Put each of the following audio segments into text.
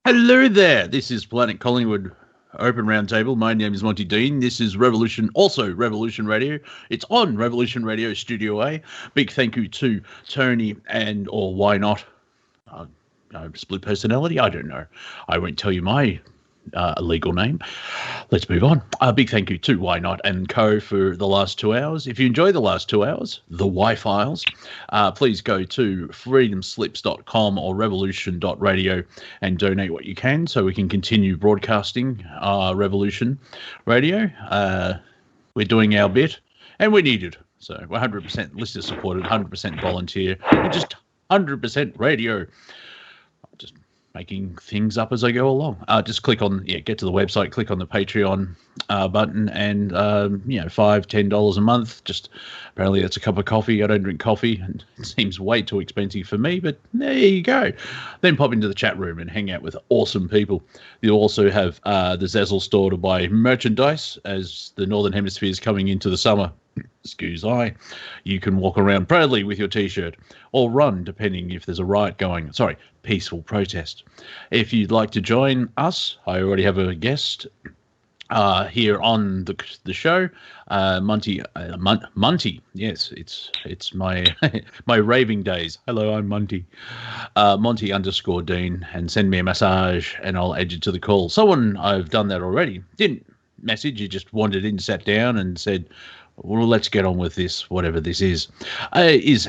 Hello there. This is Planet Collingwood Open Roundtable. My name is Monty Dean. This is Revolution, also Revolution Radio. It's on Revolution Radio Studio A. Big thank you to Tony or why not? Split personality? I don't know. I won't tell you my legal name. Let's move on. A big thank you to Why Not and Co for the last 2 hours. If you enjoy the last 2 hours, the Y-Files, please go to freedomslips.com or revolution.radio and donate what you can so we can continue broadcasting Revolution Radio. We're doing our bit and we need it. So we're 100% listener supported, 100% volunteer, and just 100% radio. Just making things up as I go along. Just click on, get to the website, click on the Patreon button, and $5-10 a month. Just apparently that's a cup of coffee. I don't drink coffee, and it seems way too expensive for me, but there you go. Then pop into the chat room and hang out with awesome people. You also have the Zazzle store to buy merchandise as the Northern Hemisphere is coming into the summer. Excuse I. You can walk around proudly with your T-shirt or run, depending if there's a riot going. Sorry, peaceful protest. If you'd like to join us, I already have a guest here on the show. Monty. Yes, it's my my raving days. Hello, I'm Monty. Monty_Dean, and send me a massage, and I'll add you to the call. Someone I've done that already didn't message. You just wandered in, sat down, and said, well, let's get on with this, whatever this is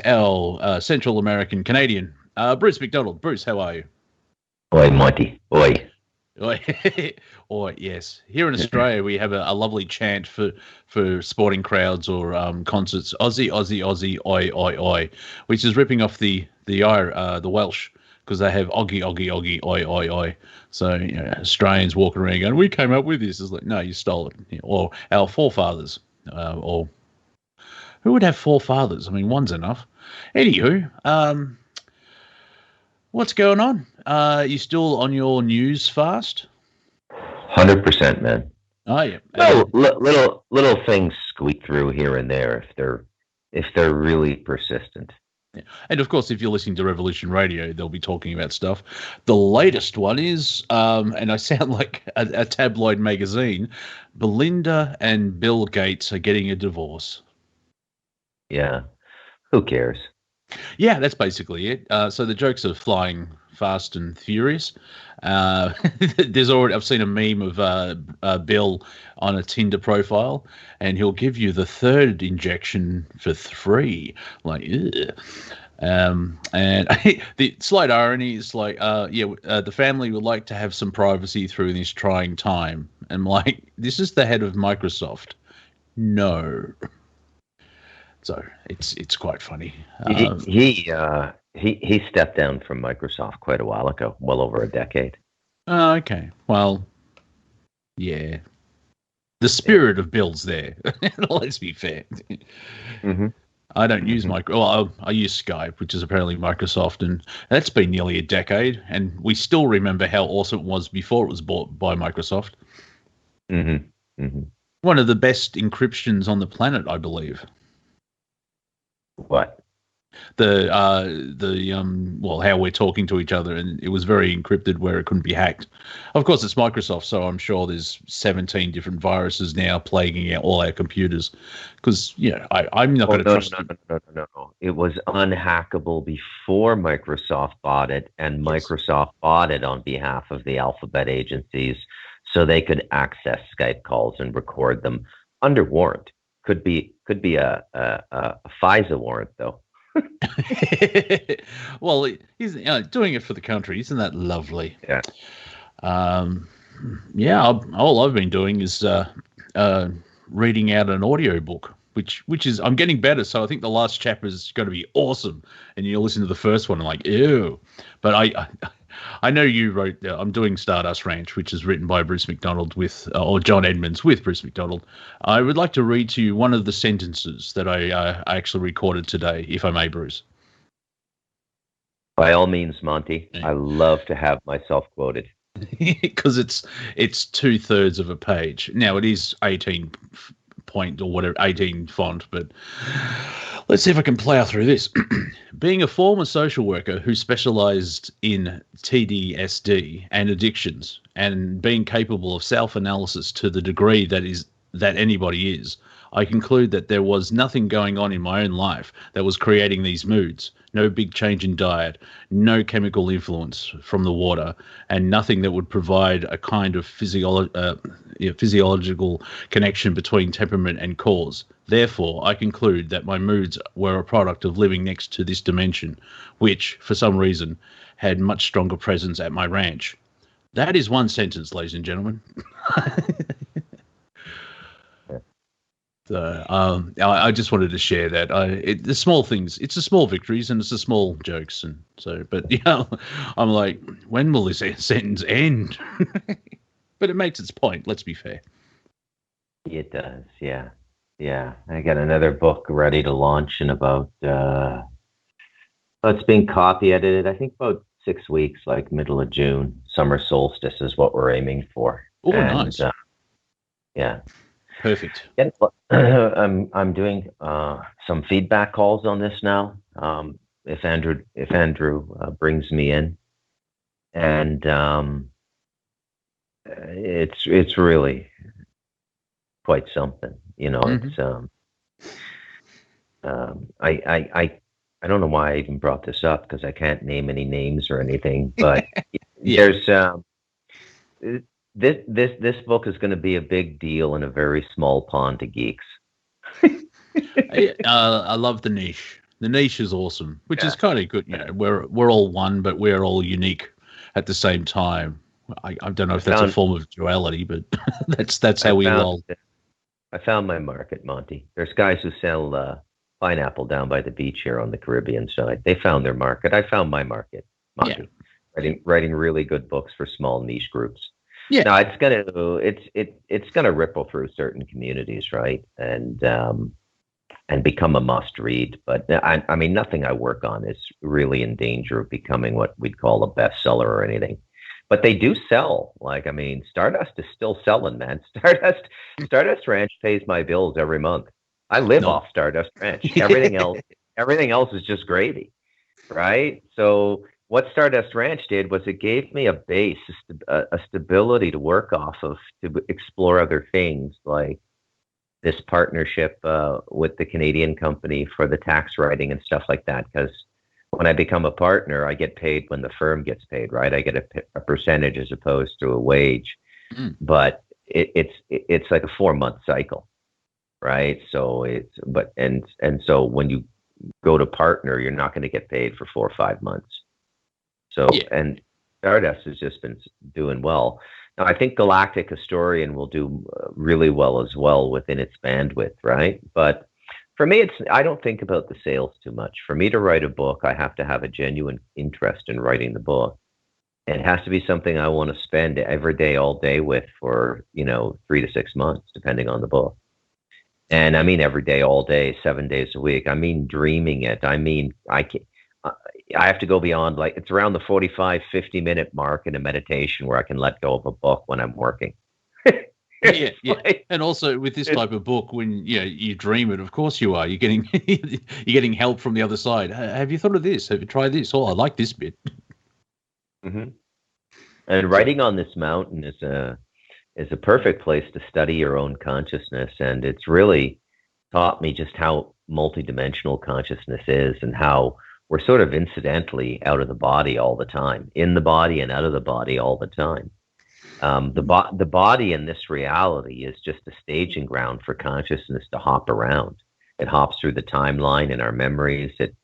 our Central American Canadian, Bruce MacDonald. Bruce, how are you? Oi, Monty. Oi. Oi. Oi, yes. Here in Australia, we have a lovely chant for sporting crowds or concerts. Aussie, Aussie, Aussie, oi, oi, oi, which is ripping off the Welsh, because they have Oggy, Oggy, Oggy, oi, oi, oi. So Australians walking around going, we came up with this. It's like, no, you stole it. Or our forefathers. Or who would have four fathers? I mean, one's enough. Anywho, what's going on? You still on your news fast? 100%, man. Oh yeah. Little things squeak through here and there if they're really persistent. Yeah. And of course, if you're listening to Revolution Radio, they'll be talking about stuff. The latest one is, and I sound like a tabloid magazine, Belinda and Bill Gates are getting a divorce. Yeah. Who cares? Yeah, that's basically it. So the jokes are flying fast and furious. I've seen a meme of Bill on a Tinder profile, and he'll give you the third injection for free. Like, ugh. And the slight irony is like, the family would like to have some privacy through this trying time. And like, this is the head of Microsoft. No. So it's quite funny. He stepped down from Microsoft quite a while ago, well over a decade. Oh, okay. Well, yeah. The spirit of Bill's there. Let's be fair. Mm-hmm. I don't use I use Skype, which is apparently Microsoft, and that's been nearly a decade, and we still remember how awesome it was before it was bought by Microsoft. Mm-hmm. Mm-hmm. One of the best encryptions on the planet, I believe. What? How we're talking to each other, and it was very encrypted where it couldn't be hacked. Of course, it's Microsoft, so I'm sure there's 17 different viruses now plaguing out all our computers. Because I'm not going to trust. No. It was unhackable before Microsoft bought it, and Microsoft bought it on behalf of the alphabet agencies, so they could access Skype calls and record them under warrant. Could be a FISA warrant though. Well, he's doing it for the country. Isn't that lovely? Yeah. All I've been doing is reading out an audio book, which is, I'm getting better. So I think the last chapter is going to be awesome, and you'll listen to the first one and like, ew. But I know you wrote. I'm doing Stardust Ranch, which is written by Bruce MacDonald or John Edmonds with Bruce MacDonald. I would like to read to you one of the sentences that I actually recorded today, if I may, Bruce. By all means, Monty. Yeah. I love to have myself quoted. Because it's 2/3 of a page. Now it is 18 point or whatever, 18 font, but let's see if I can plow through this. Being a former social worker who specialized in TDSD and addictions, and being capable of self-analysis to the degree that anybody is, I conclude that there was nothing going on in my own life that was creating these moods. No big change in diet, no chemical influence from the water, and nothing that would provide a kind of physiological connection between temperament and cause. Therefore, I conclude that my moods were a product of living next to this dimension, which, for some reason, had much stronger presence at my ranch. That is one sentence, ladies and gentlemen. So I just wanted to share that. The small things, it's the small victories and it's the small jokes, and so. But I'm like, when will this sentence end? But it makes its point. Let's be fair. It does, yeah. I got another book ready to launch in about. It's being copy edited. I think about 6 weeks, like middle of June. Summer solstice is what we're aiming for. Oh, nice. Yeah. Perfect. Yeah, I'm doing some feedback calls on this now. If Andrew brings me in, and it's really quite something. Mm-hmm. I don't know why I even brought this up, because I can't name any names or anything, but Yeah. there's This book is going to be a big deal in a very small pond of geeks. I love the niche. The niche is awesome, which is kind of good. We're all one, but we're all unique at the same time. I don't know if that's a form of duality, but that's how we roll. I found my market, Monty. There's guys who sell pineapple down by the beach here on the Caribbean side. They found their market. I found my market, Monty. Yeah. Writing really good books for small niche groups. Yeah. No, it's gonna ripple through certain communities, right? And become a must read. But I mean, nothing I work on is really in danger of becoming what we'd call a bestseller or anything. But they do sell. Like, I mean, Stardust is still selling, man. Stardust Ranch pays my bills every month. I live off Stardust Ranch. Everything else is just gravy, right? So what Stardust Ranch did was it gave me a base, a stability to work off of, to explore other things, like this partnership with the Canadian company for the tax writing and stuff like that. Because when I become a partner, I get paid when the firm gets paid, right? I get a percentage as opposed to a wage, but it's like a 4-month cycle, right? So so when you go to partner, you're not going to get paid for 4 or 5 months. So, and Stardust has just been doing well. Now, I think Galactic Historian will do really well as well within its bandwidth, right? But for me, I don't think about the sales too much. For me to write a book, I have to have a genuine interest in writing the book. And it has to be something I want to spend every day, all day with for, 3 to 6 months, depending on the book. And I mean every day, all day, 7 days a week. I mean dreaming it. I mean, I have to go beyond, like, it's around the 45, 50-minute mark in a meditation where I can let go of a book when I'm working. Yeah. And also with this type of book, when you dream it, of course you are. You're getting help from the other side. Have you thought of this? Have you tried this? Oh, I like this bit. Mm-hmm. And writing on this mountain is a perfect place to study your own consciousness, and it's really taught me just how multidimensional consciousness is, and how we're sort of incidentally out of the body all the time, in the body and out of the body all the time. The body in this reality is just a staging ground for consciousness to hop around. It hops through the timeline in our memories. It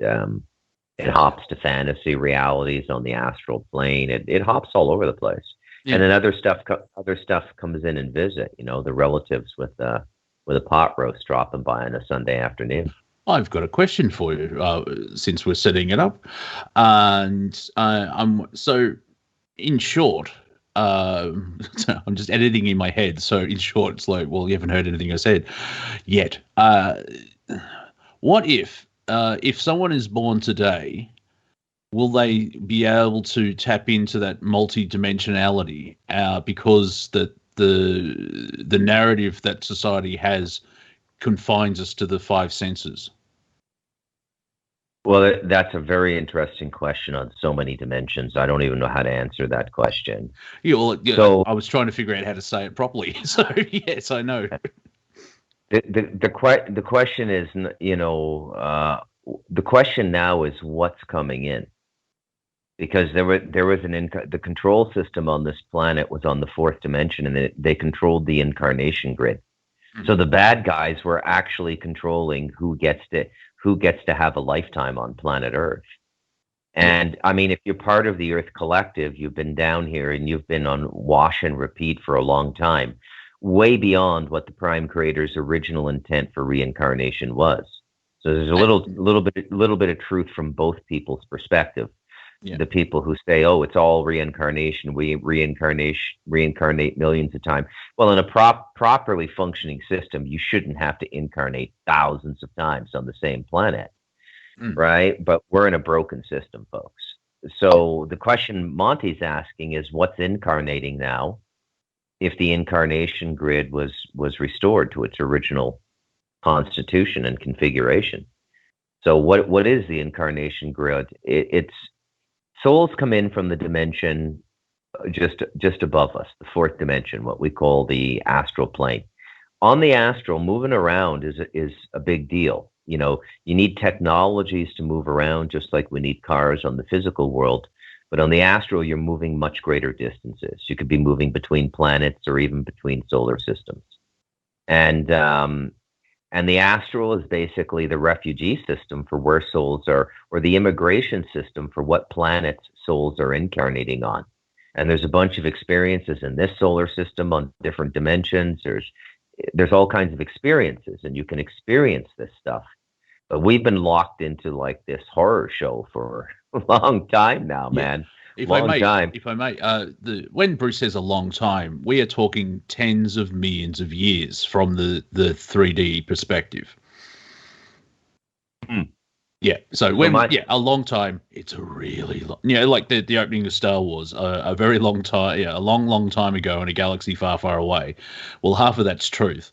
hops to fantasy realities on the astral plane. It hops all over the place. Yeah. And then other stuff comes in and visit. The relatives with a pot roast dropping by on a Sunday afternoon. I've got a question for you, since we're setting it up, and so in short. I'm just editing in my head. So in short, it's like, well, you haven't heard anything I said yet. What if someone is born today, will they be able to tap into that multidimensionality? Because the narrative that society has confines us to the five senses? Well, that's a very interesting question on so many dimensions. I don't even know how to answer that question. Yeah, well, yeah, So I was trying to figure out how to say it properly. So yes, I know. the question is, the question now is what's coming in, because there was the control system on this planet was on the fourth dimension, and they controlled the incarnation grid. Mm-hmm. So the bad guys were actually controlling who gets to have a lifetime on planet Earth. And I mean, if you're part of the Earth Collective, you've been down here and you've been on wash and repeat for a long time, way beyond what the Prime Creator's original intent for reincarnation was. So there's a little bit of truth from both people's perspective. Yeah. The people who say, "Oh, it's all reincarnation. We reincarnate millions of times." Well, in a properly functioning system, you shouldn't have to incarnate thousands of times on the same planet, right? But we're in a broken system, folks. So the question Monty's asking is, what's incarnating now? If the incarnation grid was restored to its original constitution and configuration, so what is the incarnation grid? It's souls come in from the dimension just above us, the fourth dimension, what we call the astral plane. On the astral, moving around is a big deal. You know, you need technologies to move around, just like we need cars on the physical world. But on the astral, you're moving much greater distances. You could be moving between planets or even between solar systems. And the astral is basically the refugee system for where souls are, or the immigration system for what planets souls are incarnating on. And there's a bunch of experiences in this solar system on different dimensions. There's all kinds of experiences, and you can experience this stuff. But we've been locked into like this horror show for a long time now, man. If I may, when Bruce says a long time, we are talking tens of millions of years from the 3D perspective. Yeah, so a long time, it's a really long, like the opening of Star Wars, a very long time, a long time ago in a galaxy far, far away. Well, half of that's truth.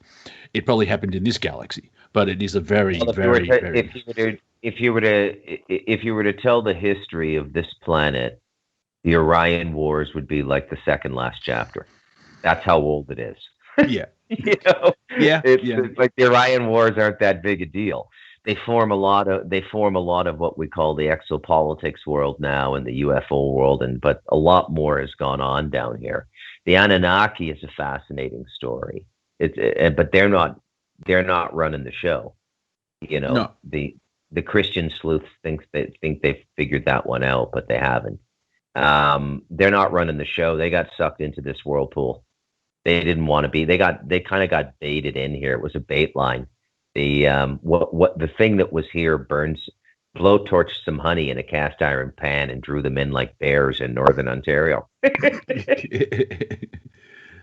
It probably happened in this galaxy, but it is a very, if you were to tell the history of this planet, the Orion Wars would be like the second last chapter. That's how old it is. Yeah. It's like the Orion Wars aren't that big a deal. They form a lot of what we call the exopolitics world now and the UFO world, but a lot more has gone on down here. The Anunnaki is a fascinating story. But they're not running the show. No. The Christian sleuths think they've figured that one out, but they haven't. They're not running the show. They got sucked into this whirlpool. They didn't want to be. They kind of got baited in here. It was a bait line. The thing that was here blowtorched some honey in a cast iron pan and drew them in like bears in northern Ontario.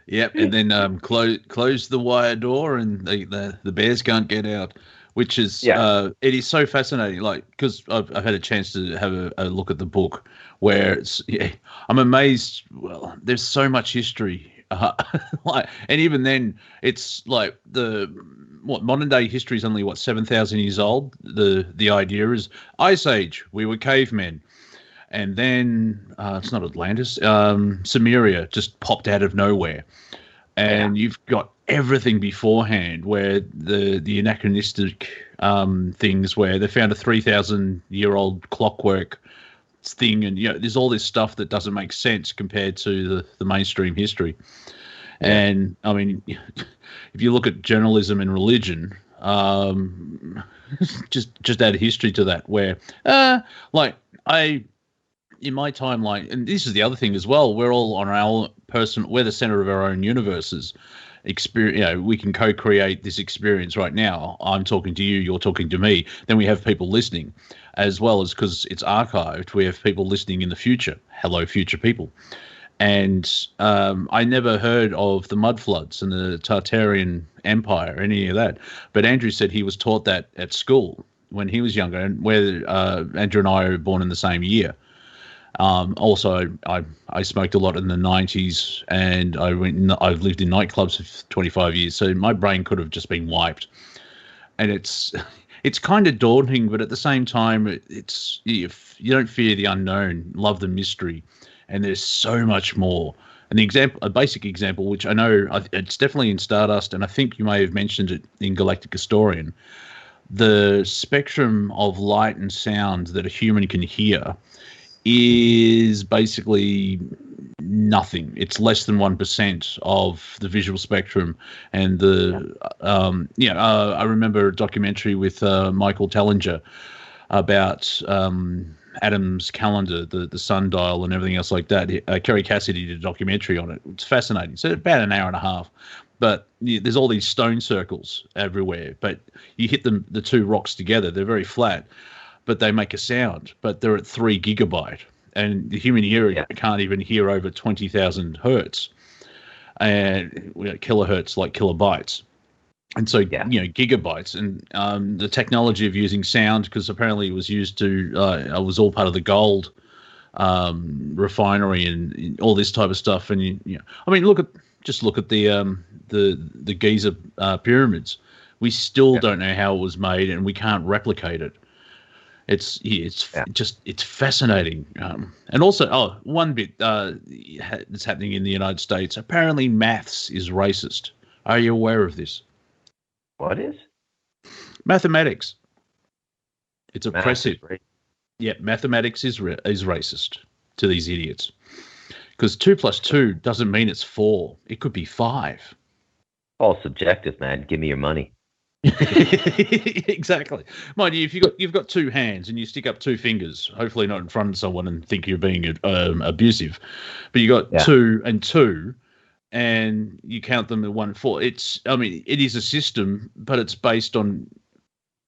Yep, and then close the wire door, and the bears can't get out. Which is it is so fascinating. Like, because I've had a chance to have a look at the book, where I'm amazed. Well, there's so much history, and even then, it's like modern day history is only 7,000 years old. The idea is Ice Age. We were cavemen. And then it's not Atlantis. Sumeria just popped out of nowhere, and you've got everything beforehand, where the anachronistic things, where they found a 3,000-year-old clockwork thing, and there's all this stuff that doesn't make sense compared to the mainstream history. And I mean, if you look at journalism and religion, just add history to that, where in my timeline, and this is the other thing as well, we're all on our we're the center of our own universes. Experience, we can co-create this experience right now. I'm talking to you, you're talking to me. Then we have people listening, as well as, because it's archived, we have people listening in the future. Hello, future people. And I never heard of the mud floods and the Tartarian Empire, any of that. But Andrew said he was taught that at school when he was younger, and where Andrew and I were born in the same year. Also, I smoked a lot in the 90s, and I've lived in nightclubs for 25 years, so my brain could have just been wiped. and it's kind of daunting, but at the same time, it's if you don't fear the unknown, love the mystery, and there's so much more. And a basic example, which I know it's definitely in Stardust, and I think you may have mentioned it in Galactic Historian, the spectrum of light and sound that a human can hear is basically nothing. It's less than 1% of the visual spectrum. And I remember a documentary with Michael Tellinger about Adam's calendar, the sundial, and everything else like that. Kerry Cassidy did a documentary on it. It's fascinating. So about an hour and a half. But there's all these stone circles everywhere. But you hit the two rocks together. They're very flat, but they make a sound. But they're at 3 gigabyte. And the human ear can't even hear over 20,000 hertz. And kilohertz, like kilobytes. And so, gigabytes, and the technology of using sound, because apparently it was used to, it was all part of the gold refinery and all this type of stuff. And I mean, look at the Giza pyramids. We still don't know how it was made, and we can't replicate it. It's fascinating. And also, one bit that's happening in the United States. Apparently, maths is racist. Are you aware of this? What is? Mathematics. It's oppressive. Yeah, mathematics is racist to these idiots. Because 2 plus 2 doesn't mean it's 4. It could be 5. All subjective, man. Give me your money. Exactly. Mind you, if you've got 2 hands and you stick up 2 fingers, hopefully not in front of someone and think you're being abusive, but you got 2 and 2. And you count them at 1 4. It is a system, but it's based on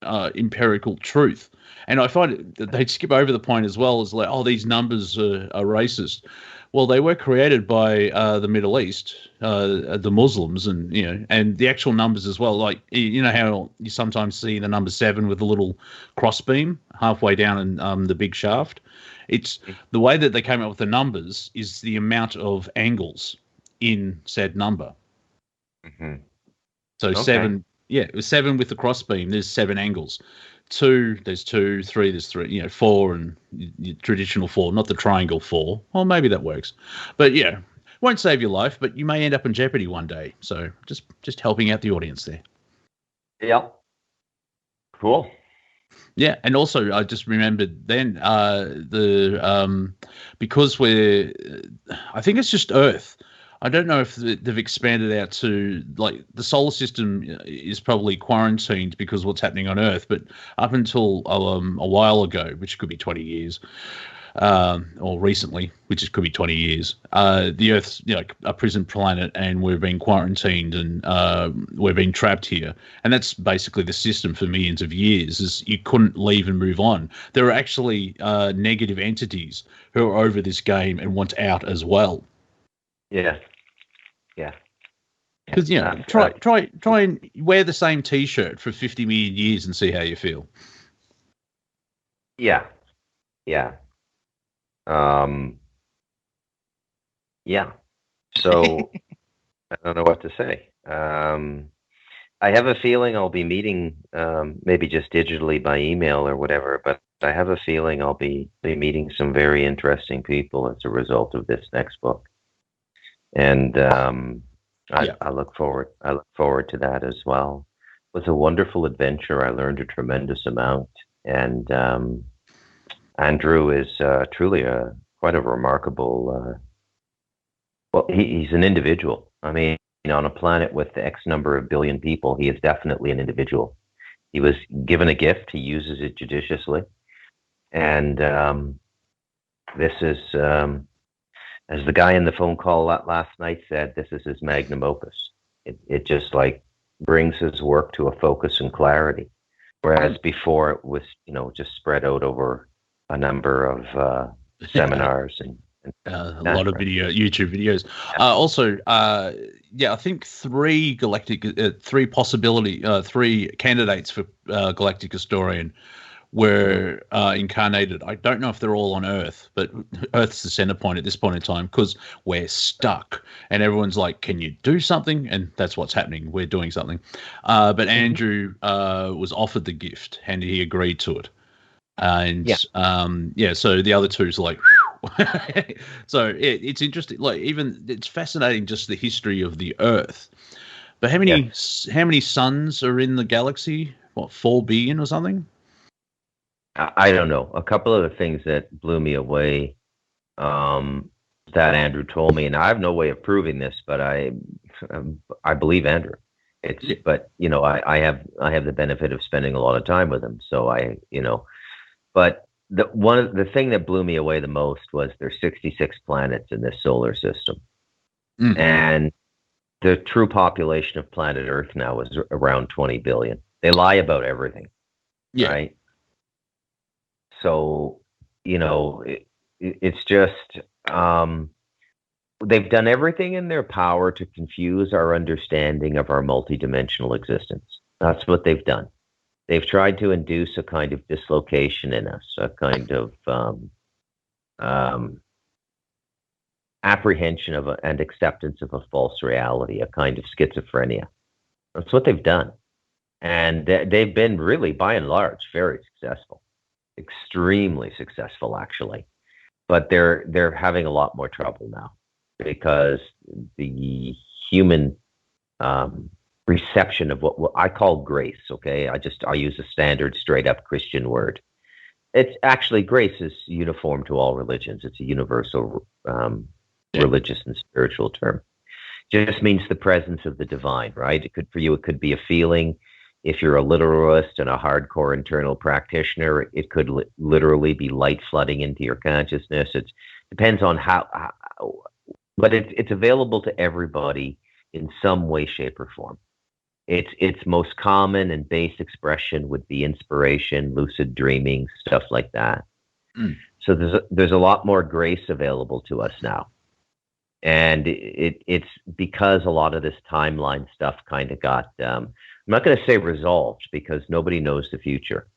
empirical truth. And I find that they skip over the point as well as like, these numbers are racist. Well, they were created by the Middle East, the Muslims, and the actual numbers as well. Like, how you sometimes see the number 7 with a little crossbeam halfway down in the big shaft. It's the way that they came up with the numbers is the amount of angles in said number. Mm-hmm. So 7, it was 7 with the crossbeam. There's 7 angles. 2, there's 2. 3, there's 3. 4 and traditional 4, not the triangle 4. Well, maybe that works, but won't save your life. But you may end up in jeopardy one day. So just helping out the audience there. Yeah. Cool. Yeah, and also I just remembered then because I think it's just Earth. I don't know if they've expanded out to, like, the solar system is probably quarantined because of what's happening on Earth, but up until a while ago, which could be 20 years, or recently, which could be 20 years, the Earth's a prison planet, and we're being quarantined, and we're being trapped here. And that's basically the system for millions of years, is you couldn't leave and move on. There are actually negative entities who are over this game and want out as well. Yeah. Because try and wear the same T-shirt for 50 million years and see how you feel. Yeah. So I don't know what to say. I have a feeling I'll be meeting, maybe just digitally by email or whatever, but I have a feeling I'll be meeting some very interesting people as a result of this next book. And I look forward to that as well. It was a wonderful adventure. I learned a tremendous amount, and Andrew is truly quite a remarkable. He's an individual. I mean, on a planet with X number of billion people, he is definitely an individual. He was given a gift. He uses it judiciously, and this is. As the guy in the phone call last night said, this is his magnum opus. It just brings his work to a focus and clarity, whereas before it was just spread out over a number of seminars and a lot of YouTube videos. Also, I think 3 candidates for Galactic Historian were incarnated. I don't know if they're all on Earth, but Earth's the center point at this point in time because we're stuck. And everyone's like, can you do something? And that's what's happening. We're doing something. But Andrew was offered the gift and he agreed to it. So the other two's like, so it's interesting. Like, even it's fascinating just the history of the Earth. But how many suns are in the galaxy? What, 4 billion or something? I don't know. A couple of the things that blew me away that Andrew told me, and I have no way of proving this, but I believe Andrew. But I have the benefit of spending a lot of time with him, so But the thing that blew me away the most was there's 66 planets in this solar system, and the true population of planet Earth now is around 20 billion. They lie about everything, right? So, it's just, they've done everything in their power to confuse our understanding of our multidimensional existence. That's what they've done. They've tried to induce a kind of dislocation in us, a kind of apprehension of and acceptance of a false reality, a kind of schizophrenia. That's what they've done. And they've been really, by and large, very successful. Extremely successful, actually, but they're having a lot more trouble now because the human reception of what I call grace. Okay, I use a standard, straight up Christian word. It's actually, grace is uniform to all religions. It's a universal religious and spiritual term. It just means the presence of the divine, right? It could be a feeling. If you're a literalist and a hardcore internal practitioner, it could literally be light flooding into your consciousness. It depends on how but it's available to everybody in some way, shape, or form. Its most common and base expression would be inspiration, lucid dreaming, stuff like that. So there's a lot more grace available to us now, and it's because a lot of this timeline stuff kind of got. I'm not going to say resolved because nobody knows the future.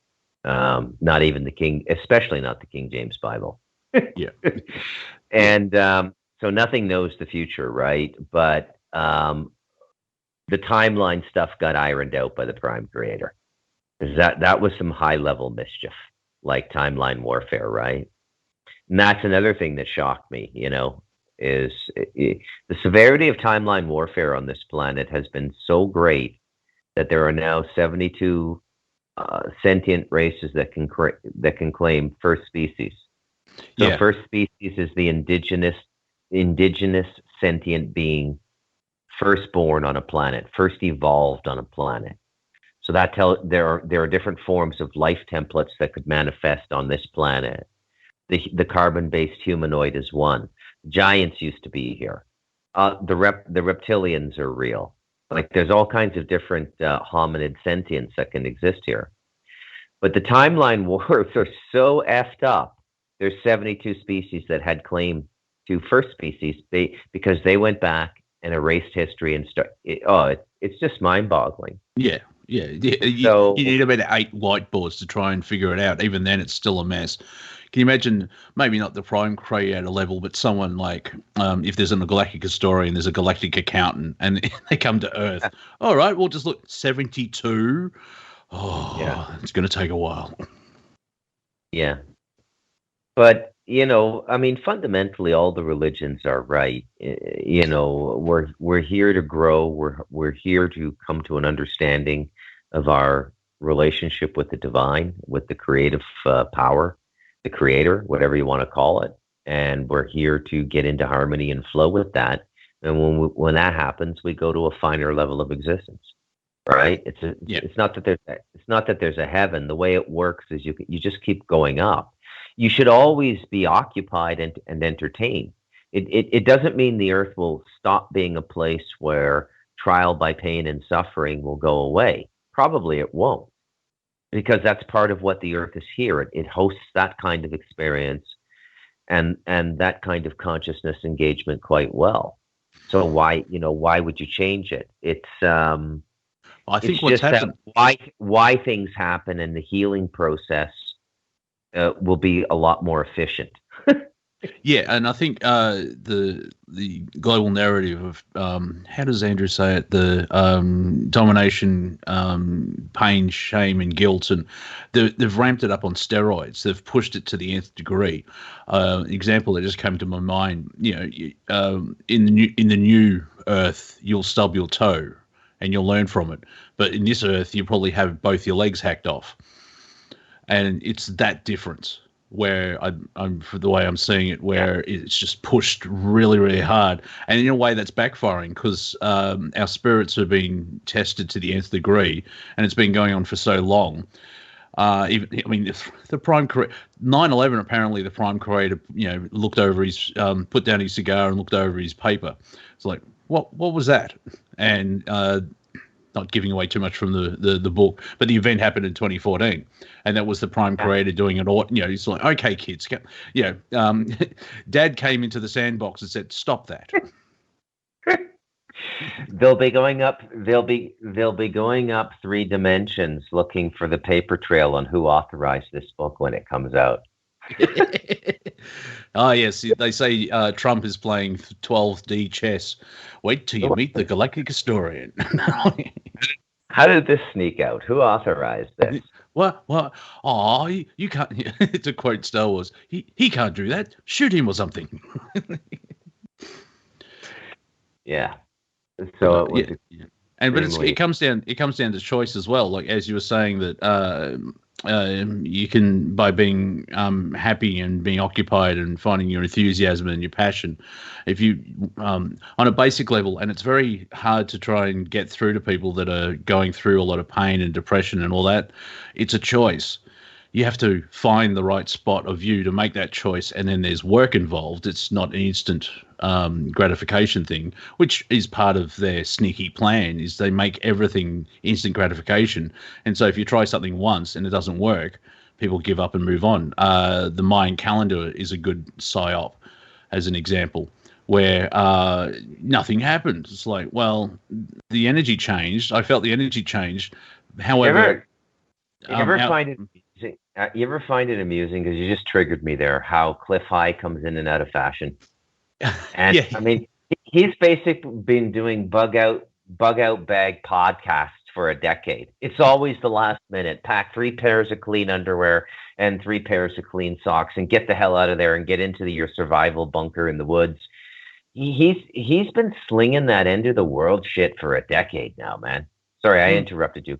Not even the King, especially not the King James Bible. And so nothing knows the future, right? But the timeline stuff got ironed out by the Prime Creator. That was some high level mischief, like timeline warfare, right? And that's another thing that shocked me, is the severity of timeline warfare on this planet has been so great that there are now 72 sentient races that can claim first species. So first species is the indigenous sentient being, first born on a planet, first evolved on a planet. So that there are different forms of life templates that could manifest on this planet. The carbon-based humanoid is one. Giants used to be here. The reptilians are real. Like, there's all kinds of different hominid sentience that can exist here. But the timeline wars are so effed up. There's 72 species that had claim to first species because they went back and erased history and it's just mind-boggling. Yeah. So, you need about 8 whiteboards to try and figure it out. Even then, it's still a mess. Can you imagine, maybe not the Prime Creator level, but someone like, if there's a galactic historian, there's a galactic accountant, and they come to Earth. All right, we'll just look, 72. It's going to take a while. Yeah. But, fundamentally, all the religions are right. We're here to grow. We're here to come to an understanding of our relationship with the divine, with the creative power, the creator, whatever you want to call it. And we're here to get into harmony and flow with that. And when that happens, we go to a finer level of existence, right? It's not that there's a heaven. The way it works is you just keep going up. You should always be occupied and entertained. It doesn't mean the earth will stop being a place where trial by pain and suffering will go away. Probably it won't, because that's part of what the earth is here. It hosts that kind of experience and that kind of consciousness engagement quite well. So why would you change it? It's I think what's happened, why things happen in the healing process will be a lot more efficient. Yeah, and I think the global narrative of how does Andrew say it? The domination, pain, shame, and guilt, and they've ramped it up on steroids. They've pushed it to the nth degree. Example that just came to my mind. In the new Earth, you'll stub your toe, and you'll learn from it. But in this Earth, you probably have both your legs hacked off, and it's that difference. Where I'm for the way I'm seeing it, where it's just pushed really, really hard, and in a way that's backfiring because our spirits are being tested to the nth degree, and it's been going on for so long. The prime 9/11 apparently the prime creator, looked over his, put down his cigar and looked over his paper. It's like, what was that? And not giving away too much from the book, but the event happened in 2014, and that was the prime creator doing it all. He's like, okay, kids, Dad came into the sandbox and said, stop that. They'll be going up 3 dimensions looking for the paper trail on who authorized this book when it comes out. Oh, yes. They say Trump is playing 12D chess. Wait till you meet the galactic historian. How did this sneak out? Who authorized this? What? Oh, you can't. To quote Star Wars, he can't do that. Shoot him or something. Yeah. So it was. Yeah. But it comes down to choice as well. Like as you were saying that you can, by being happy and being occupied and finding your enthusiasm and your passion, if you on a basic level, and it's very hard to try and get through to people that are going through a lot of pain and depression and all that. It's a choice. You have to find the right spot of you to make that choice, and then there's work involved. It's not an instant gratification thing, which is part of their sneaky plan, is they make everything instant gratification. And so if you try something once and it doesn't work, people give up and move on. The Mayan calendar is a good psyop as an example, where nothing happened. It's like, well, the energy changed. I felt the energy changed. However... You ever find it amusing? You ever find it amusing, because you just triggered me there, how Cliff High comes in and out of fashion? And yeah. I mean, he's basically been doing bug out bag podcasts for a decade. It's always the last minute. Pack 3 pairs of clean underwear and 3 pairs of clean socks and get the hell out of there and get into your survival bunker in the woods. He's been slinging that end of the world shit for a decade now, man. Sorry, I interrupted you.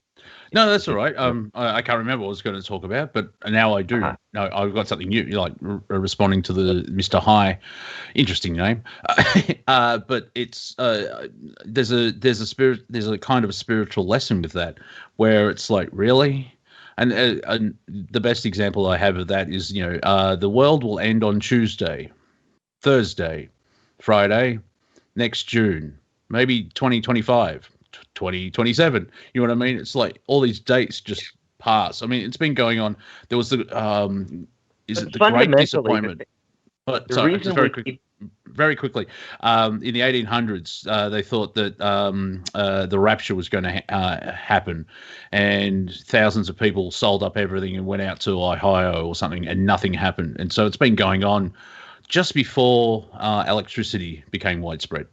No, that's all right. I can't remember what I was going to talk about, but now I do. No, I've got something new, like responding to the Mr. High. Interesting name. But it's there's a kind of a spiritual lesson with that, where it's like, really? And the best example I have of that is, the world will end on Tuesday, Thursday, Friday, next June, maybe 2025. 2027, you know what I mean? It's like all these dates just pass. I mean, it's been going on. There was the is it the Great Disappointment? But sorry, just very quickly. In the 1800s, they thought that the rapture was going to happen, and thousands of people sold up everything and went out to Ohio or something, and nothing happened. And so it's been going on just before electricity became widespread.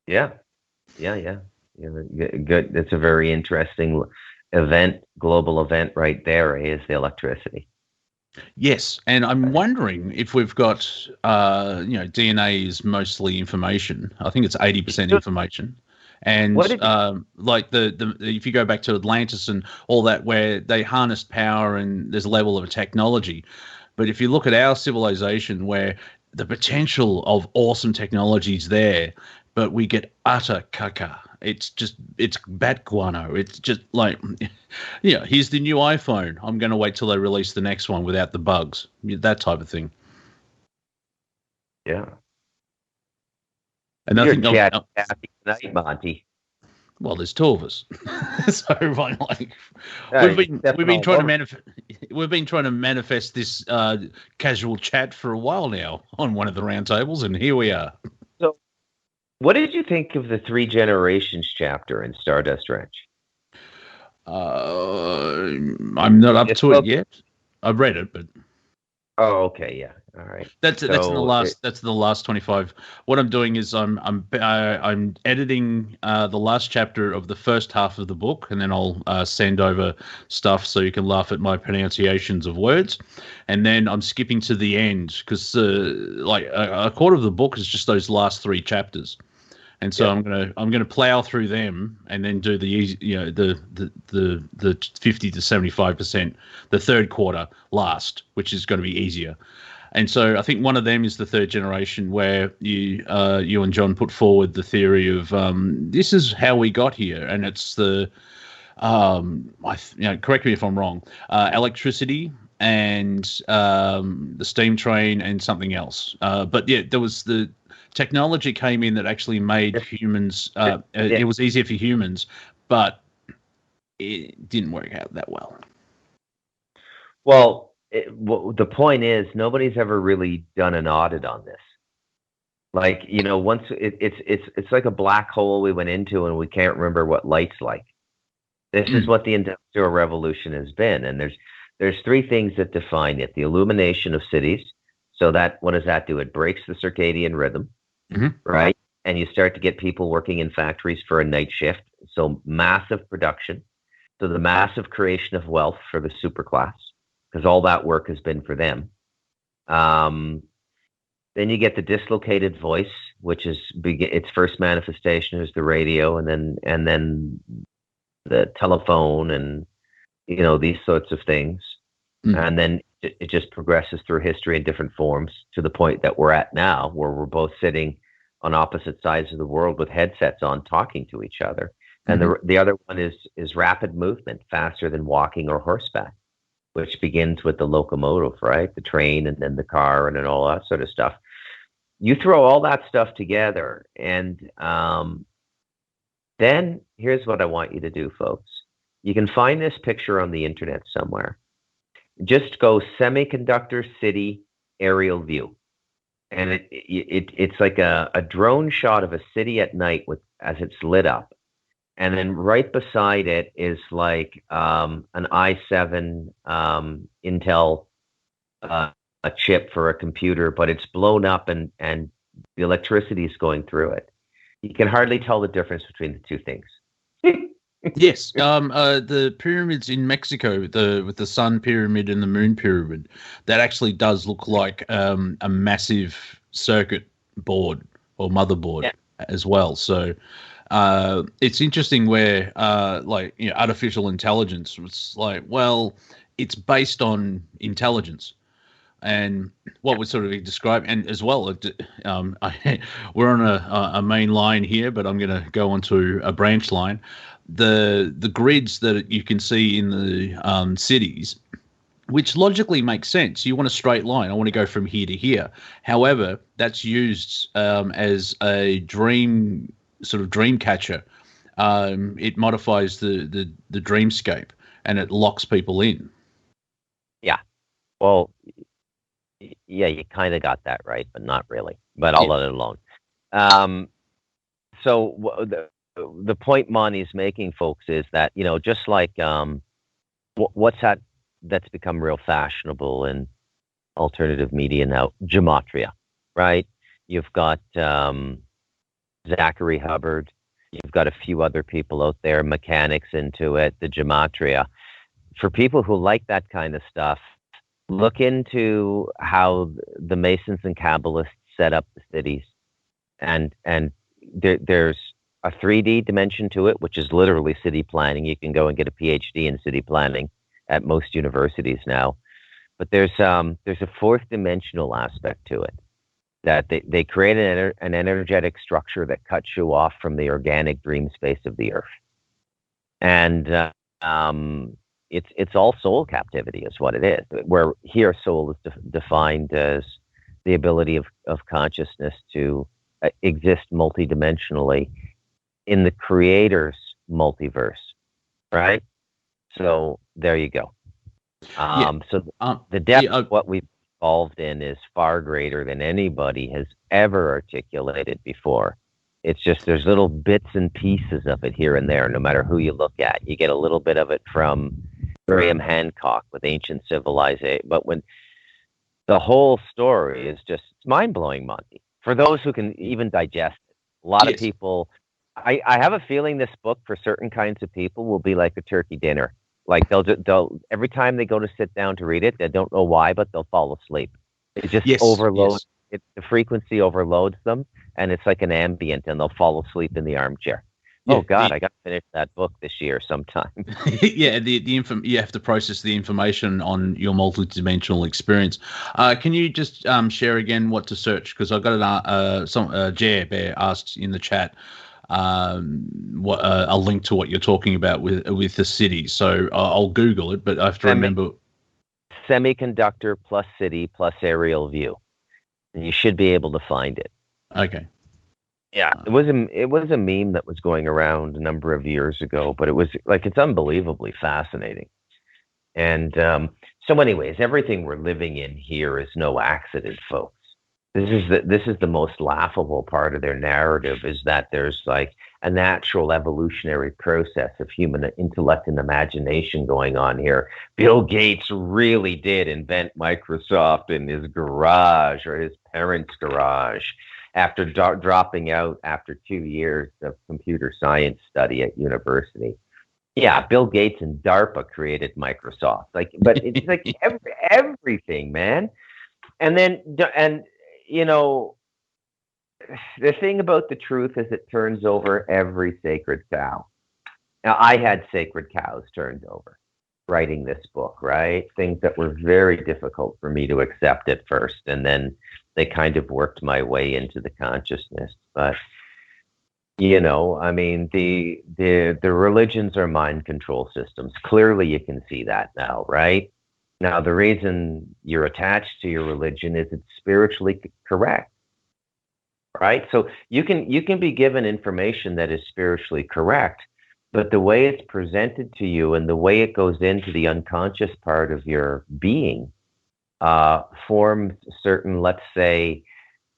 Yeah. Good. That's a very interesting global event right there, is the electricity. Yes, and I'm wondering if we've got, DNA is mostly information. I think it's 80% information. And like the if you go back to Atlantis and all that, where they harnessed power and there's a level of technology. But if you look at our civilization, where the potential of awesome technology is there, but we get utter caca. It's bat guano. It's just like, here's the new iPhone. I'm going to wait till they release the next one without the bugs. That type of thing. Yeah. And I think happy tonight, Monty. Well, there's 2 of us, so we've been trying to manifest this casual chat for a while now on one of the roundtables, and here we are. So, what did you think of the 3 Generations chapter in Stardust Ranch? I'm not up to it yet. I've read it, but Oh, okay, yeah, all right. that's in the So, last. That's the last 25. What I'm doing is I'm editing the last chapter of the first half of the book, and then I'll send over stuff so you can laugh at my pronunciations of words, and then I'm skipping to the end because like a quarter of the book is just those last three chapters. And so yeah. I'm gonna plow through them and then do the easy, the 50 to 75%, the third quarter last, which is going to be easier. And so I think one of them is the third generation, where you and John put forward the theory of this is how we got here, and it's the correct me if I'm wrong, electricity and the steam train and something else. But yeah, there was the technology came in that actually made humans. It was easier for humans, but it didn't work out that well. Well, the point is, nobody's ever really done an audit on this. Like, once it's like a black hole we went into and we can't remember what light's like. This is what the Industrial Revolution has been, and there's three things that define it: the illumination of cities. So what does that do? It breaks the circadian rhythm, right? And you start to get people working in factories for a night shift. So massive production. So the massive creation of wealth for the superclass, because all that work has been for them. Then you get the dislocated voice, which is its first manifestation is the radio, and then the telephone, and these sorts of things. And then it just progresses through history in different forms to the point that we're at now, where we're both sitting on opposite sides of the world with headsets on, talking to each other. And the other one is rapid movement, faster than walking or horseback, which begins with the locomotive, right? The train, and then the car, and then all that sort of stuff. You throw all that stuff together, and then here's what I want you to do, folks. You can find this picture on the internet somewhere. Just go semiconductor city aerial view. And it's like a drone shot of a city at night as it's lit up. And then right beside it is like an i7 Intel a chip for a computer, but it's blown up and the electricity is going through it. You can hardly tell the difference between the two things. Yes, the pyramids in Mexico, with the sun pyramid and the moon pyramid, that actually does look like a massive circuit board or motherboard as well. So it's interesting where artificial intelligence was like, well, it's based on intelligence. And what was sort of described, and as well, we're on a main line here, but I'm going to go onto a branch line. The grids that you can see in the cities, which logically makes sense. You want a straight line. I want to go from here to here. However, that's used as a dream catcher. It modifies the dreamscape, and it locks people in. Yeah. Well, yeah, you kind of got that right, but not really. But I'll let it alone. So the point Monty's making, folks, is that, just like what's that's become real fashionable in alternative media now, Gematria, right? You've got Zachary Hubbard. You've got a few other people out there, mechanics into it, the Gematria. For people who like that kind of stuff, look into how the Masons and Kabbalists set up the cities. And there's a 3D dimension to it, which is literally city planning. You can go and get a PhD in city planning at most universities now. But there's a fourth dimensional aspect to it, that they create an energetic structure that cuts you off from the organic dream space of the earth. And it's all soul captivity is what it is, where here soul is defined as the ability of consciousness to exist multidimensionally in the creator's multiverse, right? So there you go. The depth of what we've evolved in is far greater than anybody has ever articulated before. It's just there's little bits and pieces of it here and there, no matter who you look at. You get a little bit of it from Graham Hancock with Ancient Civilization. But when the whole story is just, it's mind-blowing, Monty, for those who can even digest it. A lot of people, I have a feeling this book for certain kinds of people will be like a turkey dinner. Like they'll every time they go to sit down to read it, they don't know why, but they'll fall asleep. It just overloads. The frequency overloads them, and it's like an ambient, and they'll fall asleep in the armchair. Yeah, oh God, I got to finish that book this year sometime. Yeah, you have to process the information on your multidimensional experience. Can you just share again what to search? Because I've got Jer Bear asked in the chat what a link to what you're talking about with the city. So I'll Google it, but I have to remember. Semiconductor plus city plus aerial view. And you should be able to find it. Okay. Yeah, it was a meme that was going around a number of years ago, but it was like, it's unbelievably fascinating. And so anyways, everything we're living in here is no accident, folks. This is the most laughable part of their narrative, is that there's like a natural evolutionary process of human intellect and imagination going on here. Bill Gates really did invent Microsoft in his garage, or his parents' garage, after dropping out after 2 years of computer science study at university. Yeah, Bill Gates and DARPA created Microsoft. But it's like everything, man. And you know, the thing about the truth is it turns over every sacred cow. Now, I had sacred cows turned over writing this book, right? Things that were very difficult for me to accept at first, and then they kind of worked my way into the consciousness. But, you know, I mean, the religions are mind control systems. Clearly, you can see that now, right? Now, the reason you're attached to your religion is it's spiritually correct, right? So you can be given information that is spiritually correct, but the way it's presented to you and the way it goes into the unconscious part of your being forms certain, let's say,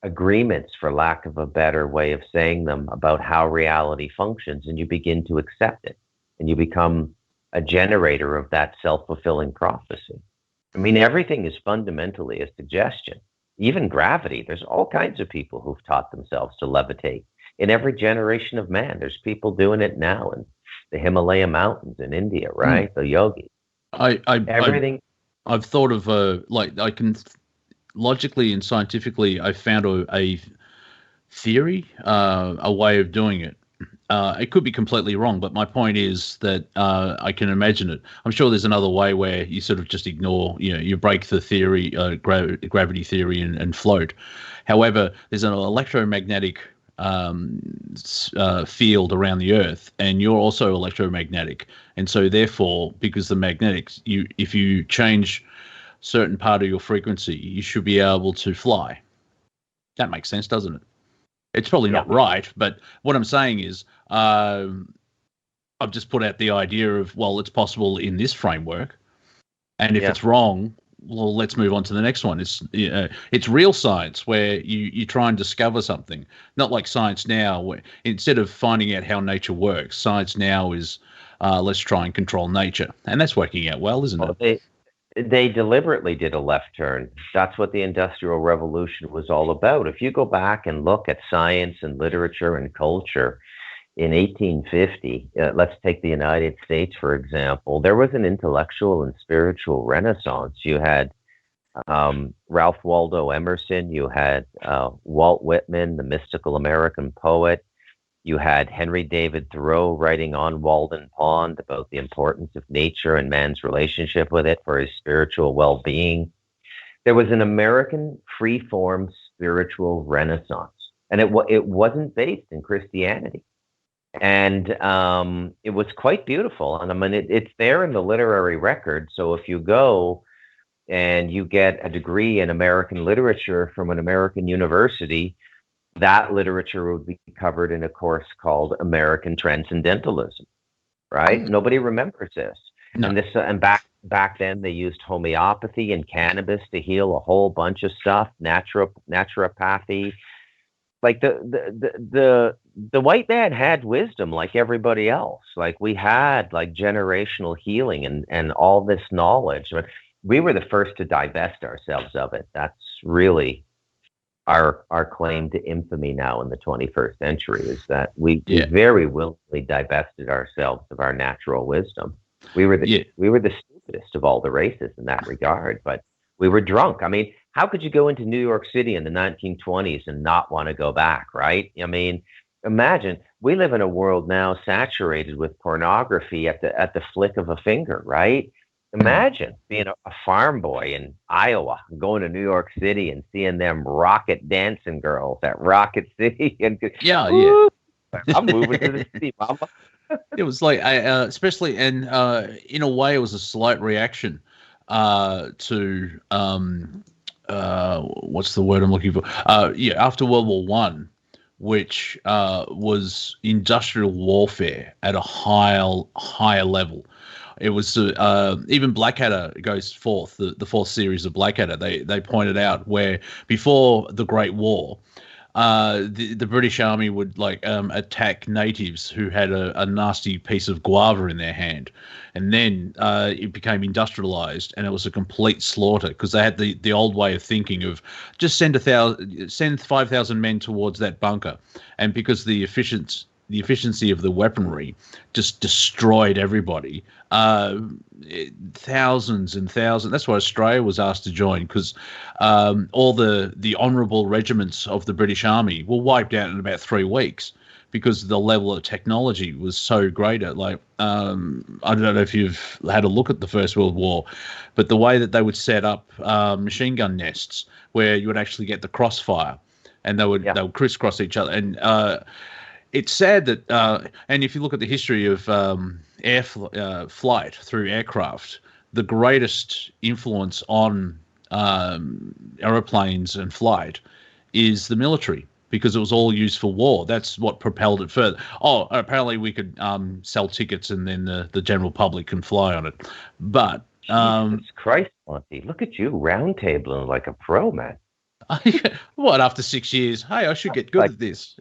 agreements, for lack of a better way of saying them, about how reality functions, and you begin to accept it, and you become a generator of that self-fulfilling prophecy. I mean, everything is fundamentally a suggestion. Even gravity. There's all kinds of people who've taught themselves to levitate. In every generation of man, there's people doing it now in the Himalaya mountains in India, right? The yogis. Everything. I've thought of I can logically and scientifically, I found a theory, a way of doing it. It could be completely wrong, but my point is that I can imagine it. I'm sure there's another way where you sort of just ignore, you break the theory, gravity theory, and float. However, there's an electromagnetic field around the Earth, and you're also electromagnetic. And so therefore, because the magnetics, if you change certain part of your frequency, you should be able to fly. That makes sense, doesn't it? It's probably not right, but what I'm saying is I've just put out the idea of, well, it's possible in this framework, and if it's wrong, well, let's move on to the next one. It's real science where you try and discover something, not like science now, where instead of finding out how nature works, science now is let's try and control nature, and that's working out well, isn't it? They deliberately did a left turn. That's what the Industrial Revolution was all about. If you go back and look at science and literature and culture in 1850, let's take the United States, for example, there was an intellectual and spiritual renaissance. You had Ralph Waldo Emerson, you had Walt Whitman, the mystical American poet. You had Henry David Thoreau writing on Walden Pond about the importance of nature and man's relationship with it for his spiritual well-being. There was an American free-form spiritual renaissance, and it wasn't based in Christianity. And it was quite beautiful. And I mean, it's there in the literary record. So if you go and you get a degree in American literature from an American university, that literature would be covered in a course called American Transcendentalism, right? Nobody remembers this. No. And back then they used homeopathy and cannabis to heal a whole bunch of stuff, naturopathy, like the white man had wisdom like everybody else. Like we had like generational healing and all this knowledge, but we were the first to divest ourselves of it. That's really our claim to infamy now in the 21st century, is that we very willingly divested ourselves of our natural wisdom. We were the stupidest of all the races in that regard, but we were drunk. I mean, how could you go into New York City in the 1920s and not want to go back, right? I mean, imagine, we live in a world now saturated with pornography at the flick of a finger, right? Imagine being a farm boy in Iowa, going to New York City and seeing them rocket dancing girls at Rocket City. And I'm moving to the city, mama. It was like, especially, and in a way, it was a slight reaction to what's the word I'm looking for? After World War One, which was industrial warfare at a higher level. It was even Blackadder goes forth, the fourth series of Blackadder. They pointed out where before the Great War, the British Army would attack natives who had a nasty piece of guava in their hand, and then it became industrialized, and it was a complete slaughter because they had the old way of thinking of just send 5,000 men towards that bunker, and because the efficiency of the weaponry just destroyed everybody. Thousands and thousands. That's why Australia was asked to join, because all the honourable regiments of the British Army were wiped out in about 3 weeks because the level of technology was so greater. Like, I don't know if you've had a look at the First World War, but the way that they would set up machine gun nests where you would actually get the crossfire, and they would crisscross each other. And it's sad that, and if you look at the history of flight through aircraft, the greatest influence on aeroplanes and flight is the military, because it was all used for war. That's what propelled it further. Oh, apparently we could sell tickets and then the general public can fly on it. But Jesus Christ, Monty, look at you roundtabling like a pro, man. What, after 6 years? Hey, I should get good at this.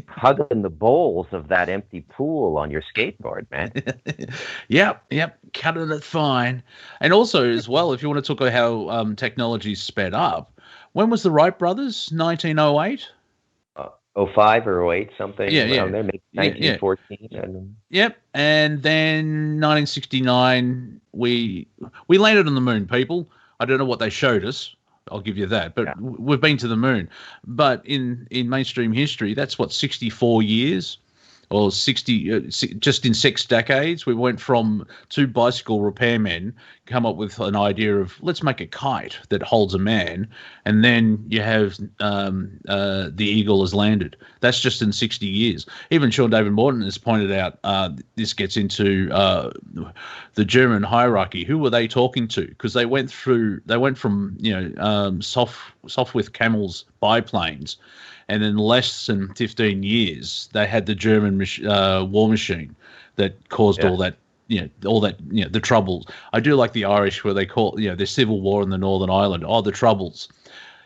Hugging the bowls of that empty pool on your skateboard, man. Yep, cutting it fine. And also, as well, if you want to talk about how technology sped up, when was the Wright brothers? 1908? 05 or 08, something around there, maybe 1914. Yeah. Yep, and then 1969, we landed on the moon, people. I don't know what they showed us. I'll give you that. But we've been to the moon. But in mainstream history, that's what, 64 years or 60, just in 6 decades. We went from 2 bicycle repairmen, come up with an idea of let's make a kite that holds a man. And then you have the Eagle has landed. That's just in 60 years. Even Sean David Morton has pointed out this gets into the German hierarchy. Who were they talking to? Because they went from soft with camels biplanes, and in less than 15 years, they had the German war machine that caused all that, the troubles. I do like the Irish where they call, the civil war in the Northern Ireland, the troubles.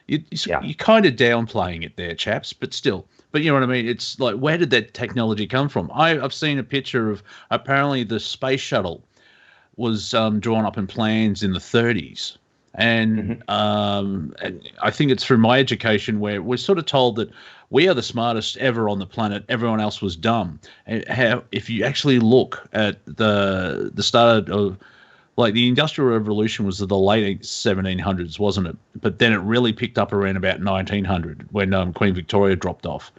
You're kind of downplaying it there, chaps, but still. But you know what I mean? It's like, where did that technology come from? I've seen a picture of, apparently the space shuttle was drawn up in plans in the 30s. And I think it's through my education where we're sort of told that we are the smartest ever on the planet. Everyone else was dumb. And if you actually look at the start of, like, the Industrial Revolution was the late 1700s, wasn't it? But then it really picked up around about 1900 when Queen Victoria dropped off.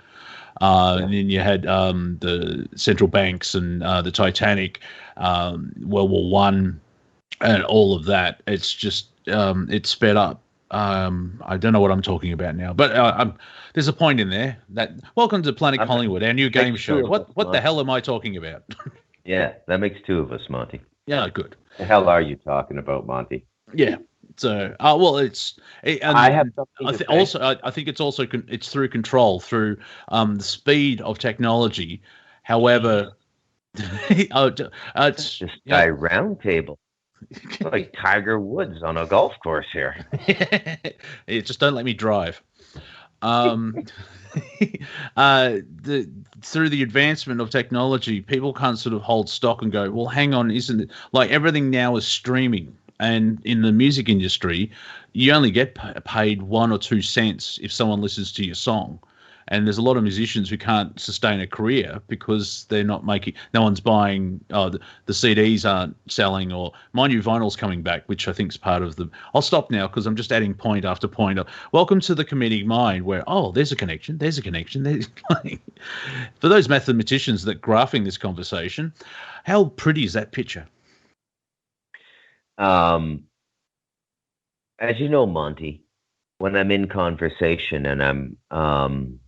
And then you had the central banks and the Titanic, World War One, and all of that. It's just it's sped up. I don't know what I'm talking about now, but there's a point in there. That welcome to Planet Collingwood, our new game show. What the hell am I talking about? Yeah, that makes 2 of us, Monty. Yeah, good. The hell are you talking about, Monty? Yeah. So, well, I have also. I think it's also it's through control, through the speed of technology. However, it's just a round table. Like Tiger Woods on a golf course here. Just don't let me drive. Um, the through the advancement of technology, people can't sort of hold stock and go, well, hang on, isn't it like everything now is streaming? And in the music industry, you only get paid 1 or 2 cents if someone listens to your song. And there's a lot of musicians who can't sustain a career because they're not making, no one's buying, the CDs aren't selling, or mind you, vinyl's coming back, which I think is part of the. I'll stop now because I'm just adding point after point. Welcome to the comedic mind where, oh, there's a connection, there's a connection. There's for those mathematicians that graphing this conversation, how pretty is that picture? As you know, Monty, when I'm in conversation and I'm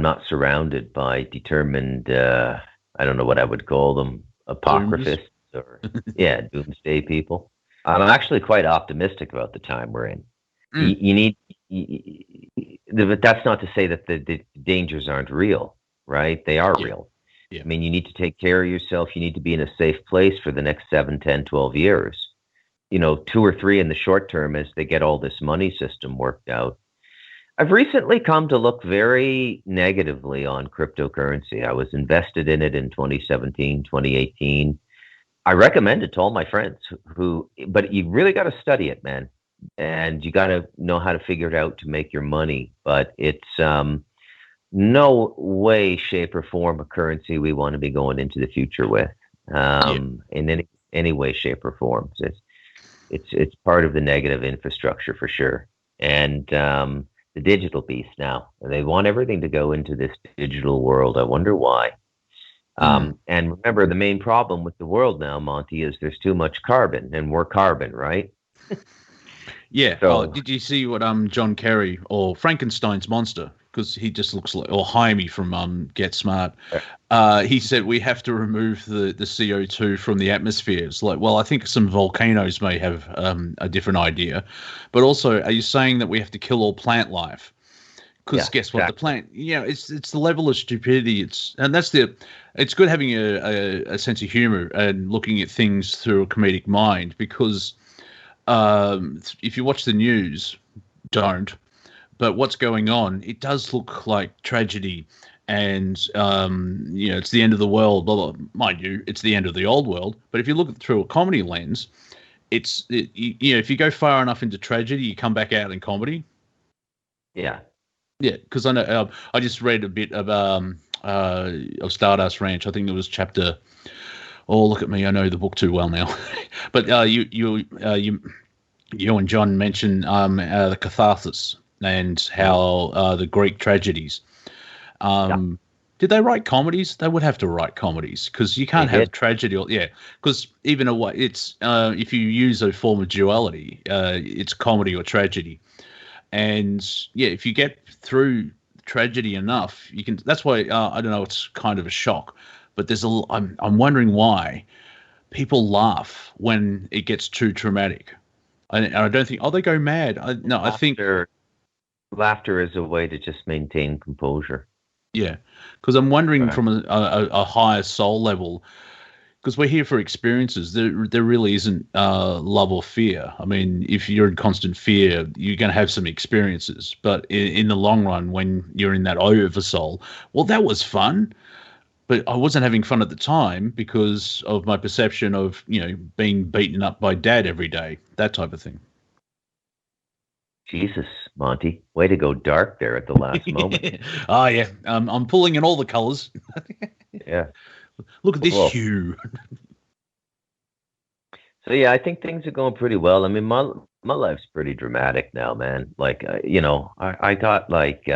not surrounded by determined, I don't know what I would call them, apocryphists or, yeah, doomsday people. I'm actually quite optimistic about the time we're in. But that's not to say that the dangers aren't real, right? They are real. Yeah. I mean, you need to take care of yourself. You need to be in a safe place for the next 7, 10, 12 years. 2 or 3 in the short term as they get all this money system worked out. I've recently come to look very negatively on cryptocurrency. I was invested in it in 2017, 2018. I recommend it to all my friends but you really got to study it, man. And you got to know how to figure it out to make your money. But it's no way, shape, or form a currency we want to be going into the future with in any way, shape, or form. It's part of the negative infrastructure for sure. And the digital beast now, they want everything to go into this digital world. I wonder why. And remember, the main problem with the world now, Monty, is there's too much carbon, and we're carbon, right? Yeah. So, did you see what John Kerry, or Frankenstein's monster, because he just looks like, or Jaime from Get Smart, he said we have to remove the CO2 from the atmosphere. It's like, well, I think some volcanoes may have a different idea, but also, are you saying that we have to kill all plant life? Because guess what, the plant, it's the level of stupidity. It's good having a sense of humor and looking at things through a comedic mind, because if you watch the news, don't. But what's going on, it does look like tragedy, and it's the end of the world. Blah, blah. Mind you, it's the end of the old world. But if you look at it through a comedy lens, if you go far enough into tragedy, you come back out in comedy. Yeah, because I know I just read a bit of Stardust Ranch. I think it was chapter. Oh, look at me! I know the book too well now. But you and John mentioned the catharsis and how the Greek tragedies. Did they write comedies? They would have to write comedies, because you can't have tragedy. Because even it's if you use a form of duality, it's comedy or tragedy. And if you get through tragedy enough, you can. That's why I don't know. It's kind of a shock, but I'm wondering why people laugh when it gets too traumatic. And I don't think, they go mad. I think laughter is a way to just maintain composure. Yeah, because I'm wondering from a higher soul level, because we're here for experiences. There really isn't love or fear. I mean, if you're in constant fear, you're going to have some experiences. But in the long run, when you're in that oversoul, well, that was fun. But I wasn't having fun at the time because of my perception of, being beaten up by dad every day, that type of thing. Jesus, Monty, way to go dark there at the last moment. Oh, yeah. I'm pulling in all the colors. Yeah. Look at this hue. So, I think things are going pretty well. I mean, my life's pretty dramatic now, man. Like, I got like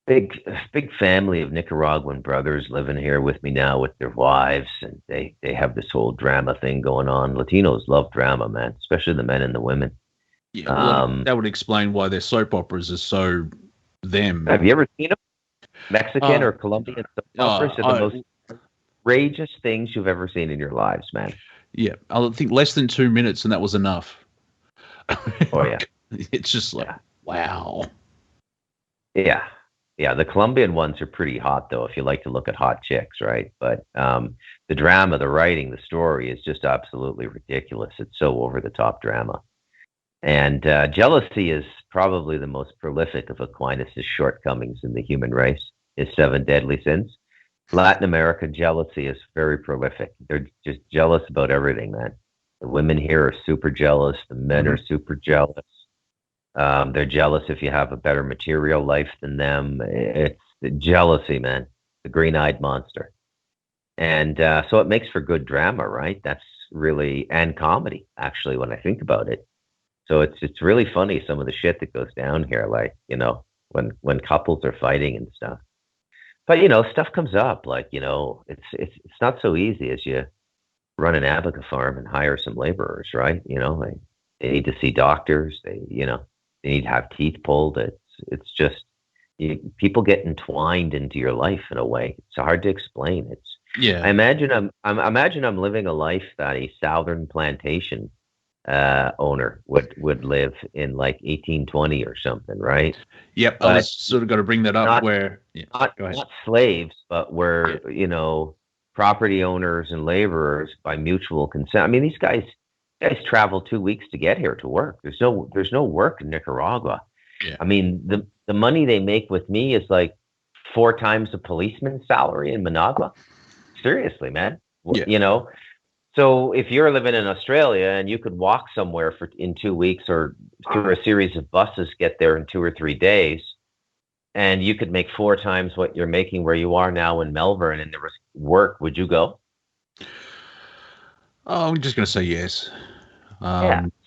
big family of Nicaraguan brothers living here with me now with their wives, and they have this whole drama thing going on. Latinos love drama, man, especially the men and the women. Yeah, well, that would explain why their soap operas are so them. Have you ever seen them? Mexican or Colombian soap operas are the most outrageous things you've ever seen in your lives, man. Yeah, I think less than 2 minutes, and that was enough. Oh, yeah. It's just like, wow. Yeah. Yeah, the Colombian ones are pretty hot, though, if you like to look at hot chicks, right? But the drama, the writing, the story is just absolutely ridiculous. It's so over-the-top drama. And jealousy is probably the most prolific of Aquinas' shortcomings in the human race, his seven deadly sins. Latin America, jealousy is very prolific. They're just jealous about everything, man. The women here are super jealous. The men are super jealous. They're jealous if you have a better material life than them. It's the jealousy, man. The green-eyed monster. And so it makes for good drama, right? That's really, and comedy, actually, when I think about it. So it's really funny, some of the shit that goes down here, like, when couples are fighting and stuff. But stuff comes up, like, it's not so easy as you run an abaca farm and hire some laborers, right? They need to see doctors. They need to have teeth pulled. It's just people get entwined into your life in a way. It's hard to explain. I imagine I'm living a life that a southern plantation owner would live in like 1820 or something, right? Yep, I was sort of got to bring that up. Not slaves, but where property owners and laborers by mutual consent. I mean, these guys travel 2 weeks to get here to work. There's no work in Nicaragua. Yeah. I mean, the money they make with me is like 4 times a policeman's salary in Managua. Seriously, man. Yeah. So if you're living in Australia and you could walk somewhere in 2 weeks or through a series of buses get there in 2 or 3 days, and you could make 4 times what you're making where you are now in Melbourne, and there was work, would you go? Oh, I'm just going to say yes.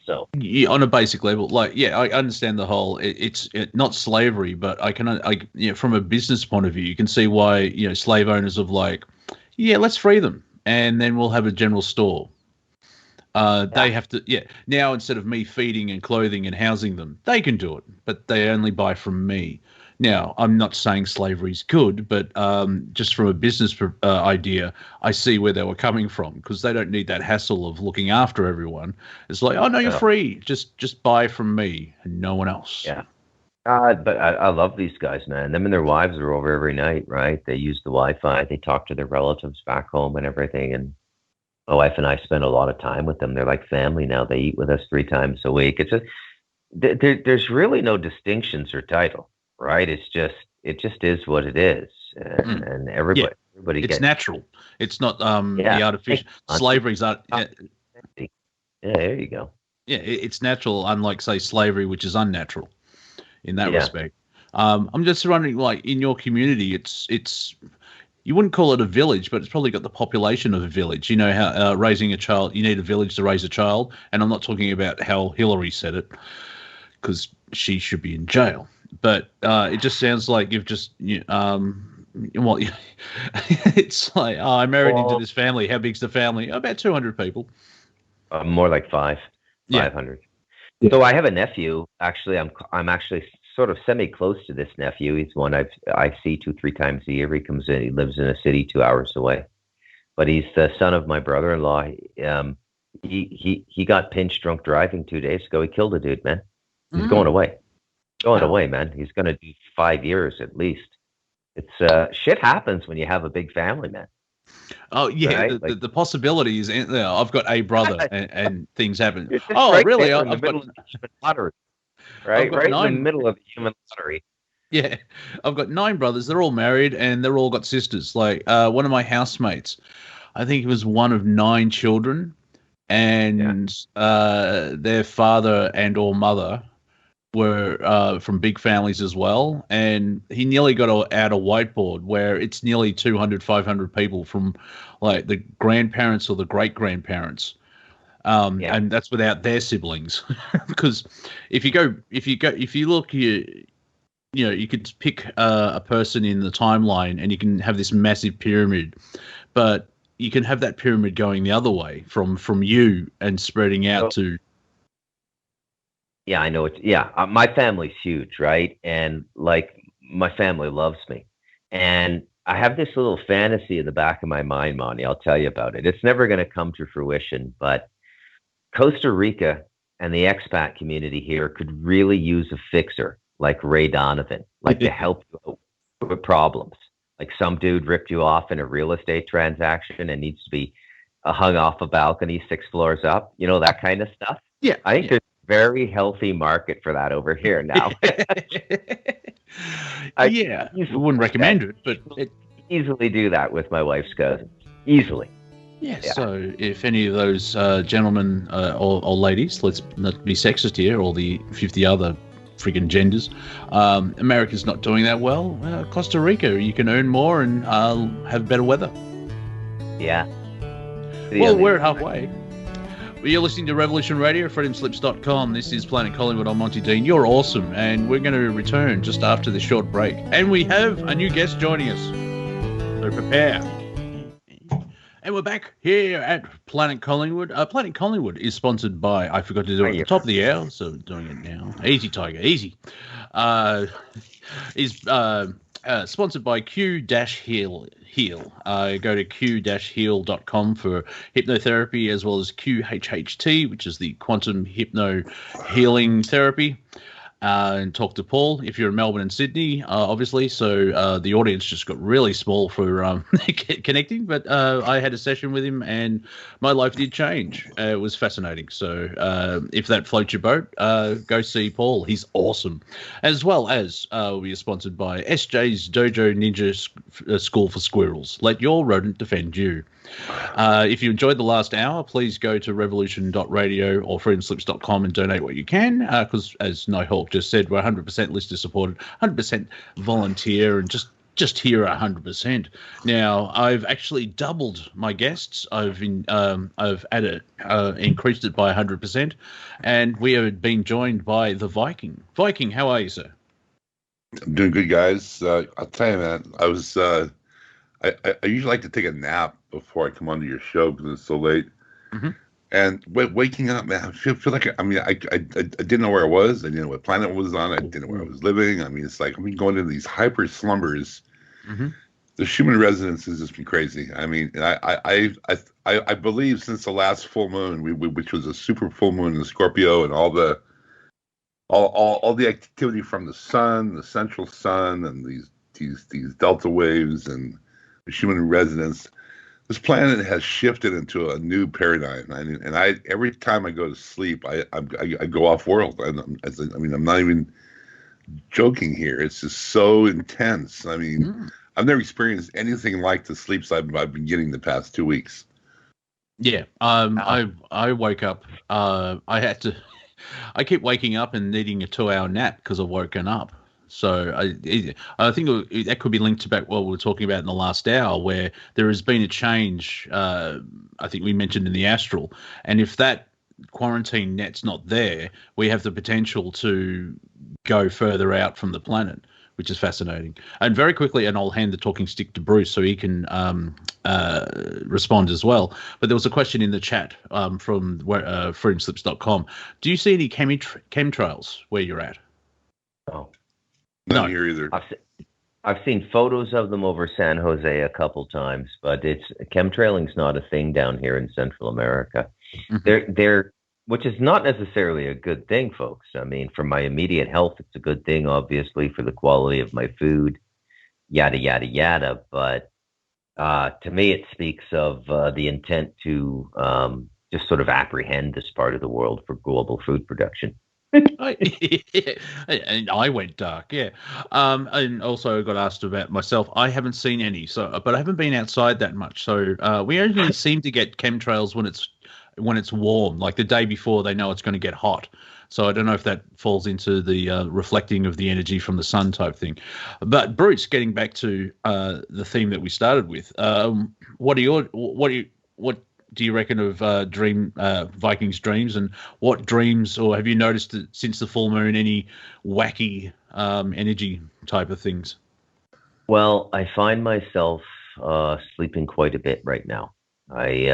So on a basic level, I understand the whole. It's not slavery, but from a business point of view, you can see why slave owners of let's free them, and then we'll have a general store. They have to, now instead of me feeding and clothing and housing them, they can do it, but they only buy from me. Now, I'm not saying slavery is good, but just from a business idea, I see where they were coming from, because they don't need that hassle of looking after everyone. It's like, oh, no, you're free. Just buy from me and no one else. Yeah. But I love these guys, man. Them and their wives are over every night, right? They use the Wi-Fi. They talk to their relatives back home and everything. And my wife and I spend a lot of time with them. They're like family now. They eat with us 3 times a week. There's really no distinctions or title, right? It just is what it is, and everybody it's natural. It's not the artificial. Slavery's not. Yeah, there you go. Yeah, it's natural, unlike say slavery, which is unnatural in that respect. I'm just wondering, like in your community, it's you wouldn't call it a village, but it's probably got the population of a village. You know how raising a child, you need a village to raise a child, and I'm not talking about how Hillary said it, because she should be in jail. But it just sounds like you've just it's like, oh, I married into this family. How big's the family? About 200 people. More like 500. Yeah. So I have a nephew. Actually, I'm actually sort of semi-close to this nephew. He's one I see 2-3 times a year. He comes in. He lives in a city 2 hours away. But he's the son of my brother-in-law. He got pinched drunk driving 2 days ago. He killed a dude, man. He's going away. Away, man. He's going to do 5 years at least. It's shit happens when you have a big family, man. Oh yeah, right? the possibility is, I've got a brother, and things happen. Oh, right, really? I've got the human lottery, right? Right in the middle of the human lottery. Yeah, I've got 9 brothers. They're all married, and they're all got sisters. Like one of my housemates, I think he was one of 9 children, and their father and or mother were from big families as well, and he nearly got out a whiteboard where it's nearly 200, 500 people from like the grandparents or the great grandparents, and that's without their siblings. Because if you look, you could pick a person in the timeline, and you can have this massive pyramid, but you can have that pyramid going the other way from you and spreading out to. Yeah, I know. My family's huge, right? And like my family loves me. And I have this little fantasy in the back of my mind, Monty. I'll tell you about it. It's never going to come to fruition, but Costa Rica and the expat community here could really use a fixer like Ray Donovan, like to help you with problems. Like some dude ripped you off in a real estate transaction and needs to be hung off a balcony 6 floors up, that kind of stuff. Yeah. I think there's very healthy market for that over here now. Yeah, we wouldn't recommend it, but it easily do that with my wife's cousins. Easily. Yeah, so if any of those gentlemen or ladies, let's not be sexist here, or the 50 other friggin' genders, America's not doing that well, Costa Rica, you can earn more and have better weather. Yeah. Well, we're halfway. You're listening to Revolution Radio, freedomslips.com. This is Planet Collingwood. I'm Monty Dean. You're awesome, and we're going to return just after this short break. And we have a new guest joining us, so prepare. And we're back here at Planet Collingwood. Planet Collingwood is sponsored by, I forgot to do it at the top of the hour, so I'm doing it now. Easy, Tiger, easy. Is sponsored by Q-Heal. Go to q-heal.com for hypnotherapy, as well as QHHT, which is the quantum hypno healing therapy. And talk to Paul if you're in Melbourne and Sydney, obviously. So the audience just got really small for connecting. But I had a session with him, and my life did change. It was fascinating. So if that floats your boat, go see Paul. He's awesome. As well as we are sponsored by SJ's Dojo Ninja School for Squirrels. Let your rodent defend you. If you enjoyed the last hour, please go to revolution.radio or freedomslips.com and donate what you can, because as Nighthawk just said, we're 100% listener supported, 100% volunteer, and just here 100%. Now, I've actually doubled my guests. I've added increased it by 100%, and we have been joined by the Viking. Viking, how are you, sir? I'm doing good, guys. I'll tell you, man, I was I usually like to take a nap before I come onto your show because it's so late. Mm-hmm. And waking up, man, I feel like, I didn't know where I was. I didn't know what planet I was on. I didn't know where I was living. I mean, it's like I've been going into these hyper slumbers. Mm-hmm. The Schumann resonance has just been crazy. I mean, I believe since the last full moon, which was a super full moon in Scorpio, and all the activity from the sun, the central sun, and these delta waves and the Schumann resonance, this planet has shifted into a new paradigm. And every time I go to sleep, I go off world. I'm not even joking here. It's just so intense. I mean, I've never experienced anything like the sleeps I've been getting the past 2 weeks. Yeah. I woke up. I keep waking up and needing a 2-hour nap because I've woken up. So I think that could be linked to back what we were talking about in the last hour, where there has been a change. I think we mentioned in the Astral, and if that quarantine net's not there, we have the potential to go further out from the planet, which is fascinating. And very quickly, and I'll hand the talking stick to Bruce so he can respond as well. But there was a question in the chat from freedomslips.com. Do you see any chemtrails where you're at? Oh. Not here either. I've seen photos of them over San Jose a couple times, but chemtrailing's not a thing down here in Central America. Mm-hmm. They're which is not necessarily a good thing, folks. I mean, for my immediate health, it's a good thing, obviously, for the quality of my food, yada yada yada. But to me, it speaks of the intent to just sort of apprehend this part of the world for global food production. And I went dark, yeah. And also I got asked about myself. I haven't seen any, but I haven't been outside that much. So we only seem to get chemtrails when it's warm, like the day before they know it's going to get hot. So I don't know if that falls into the reflecting of the energy from the sun type thing. But Bruce, getting back to the theme that we started with, what do you reckon of Viking's dreams, and what dreams, or have you noticed that since the full moon any wacky energy type of things? Well, I find myself sleeping quite a bit right now. I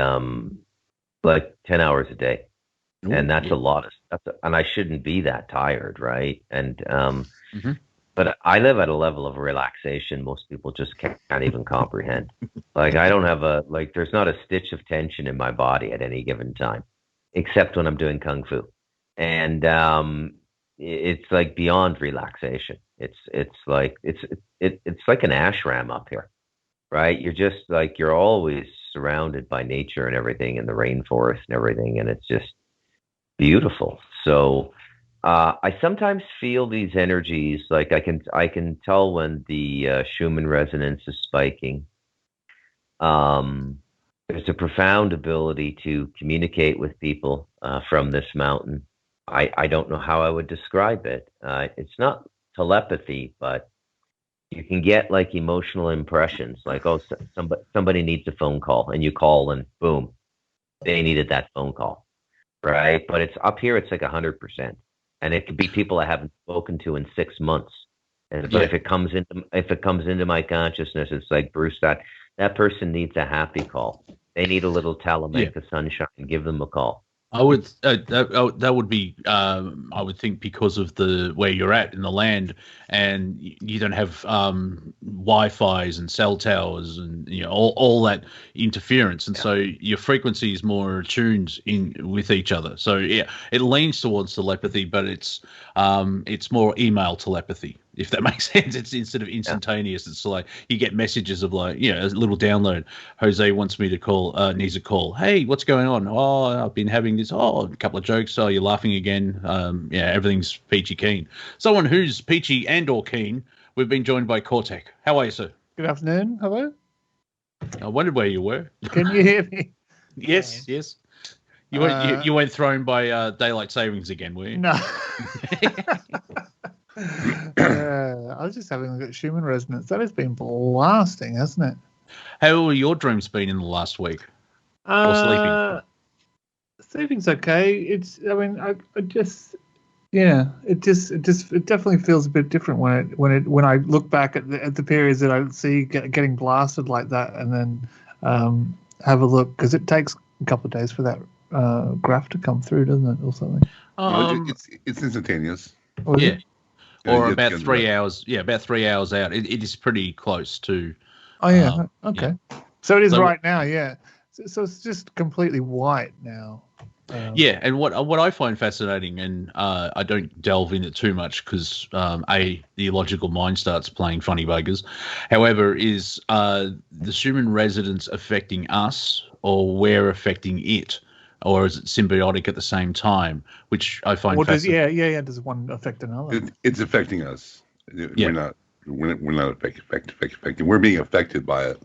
like 10 hours a day. Ooh, and that's a lot and I shouldn't be that tired, right? And but I live at a level of relaxation most people just can't even comprehend. Like I don't have there's not a stitch of tension in my body at any given time, except when I'm doing kung fu. And it's like beyond relaxation. It's like an ashram up here, right? You're just like, you're always surrounded by nature and everything, and the rainforest and everything, and it's just beautiful. So I sometimes feel these energies, like I can tell when the Schumann resonance is spiking. There's a profound ability to communicate with people from this mountain. I don't know how I would describe it. It's not telepathy, but you can get like emotional impressions, like, oh, somebody needs a phone call, and you call, and boom, they needed that phone call, right? But it's up here, it's like 100%, and it could be people I haven't spoken to in 6 months. But if it comes into my consciousness, it's like, Bruce, that person needs a happy call. They need a little Talamanca sunshine. Give them a call. I would that would be I would think because of the where you're at in the land, and you don't have Wi-Fi's and cell towers and all that interference, and so your frequency is more attuned in with each other. So yeah, it leans towards telepathy, but it's more email telepathy, if that makes sense. It's instead of instantaneous. It's like you get messages of like, a little download. Jose wants me to call, needs a call. Hey, what's going on? Oh, I've been having this. Oh, a couple of jokes. Oh, you're laughing again. Everything's peachy keen. Someone who's peachy and or keen. We've been joined by Cortek. How are you, sir? Good afternoon. Hello. I wondered where you were. Can you hear me? Yes. You weren't thrown by daylight savings again, were you? No. I was just having a look at Schumann resonance. That has been blasting, hasn't it? How have your dreams been in the last week? Or sleeping? Sleeping's okay. It definitely feels a bit different when I look back at the periods that I see getting blasted like that, and then have a look, because it takes a couple of days for that graph to come through, doesn't it, or something? It's instantaneous. Yeah. Or about 3 hours. Yeah, about 3 hours out. It is pretty close to. Oh yeah. Okay. Yeah. So it is right now. Yeah. So it's just completely white now. And what I find fascinating, and I don't delve in it too much because the illogical mind starts playing funny buggers. However, is the Schumann resonance affecting us, or we're affecting it? Or is it symbiotic at the same time? Which I find fascinating. Does one affect another? It's affecting us. We're not affected. We're being affected by it.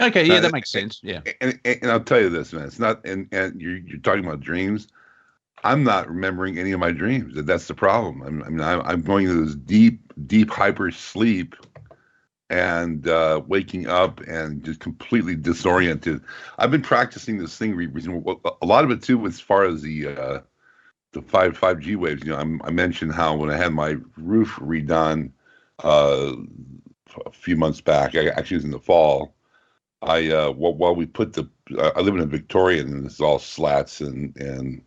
Okay, yeah, that makes sense. Yeah, and I'll tell you this, man. It's not. And you're talking about dreams. I'm not remembering any of my dreams. That's the problem. I'm going into this deep hyper sleep, and waking up and just completely disoriented. I've been practicing this thing recently. A lot of it too, as far as the 5G waves. I mentioned how when I had my roof redone a few months back, actually it was in the fall. While we put I live in a Victorian, and it's all slats and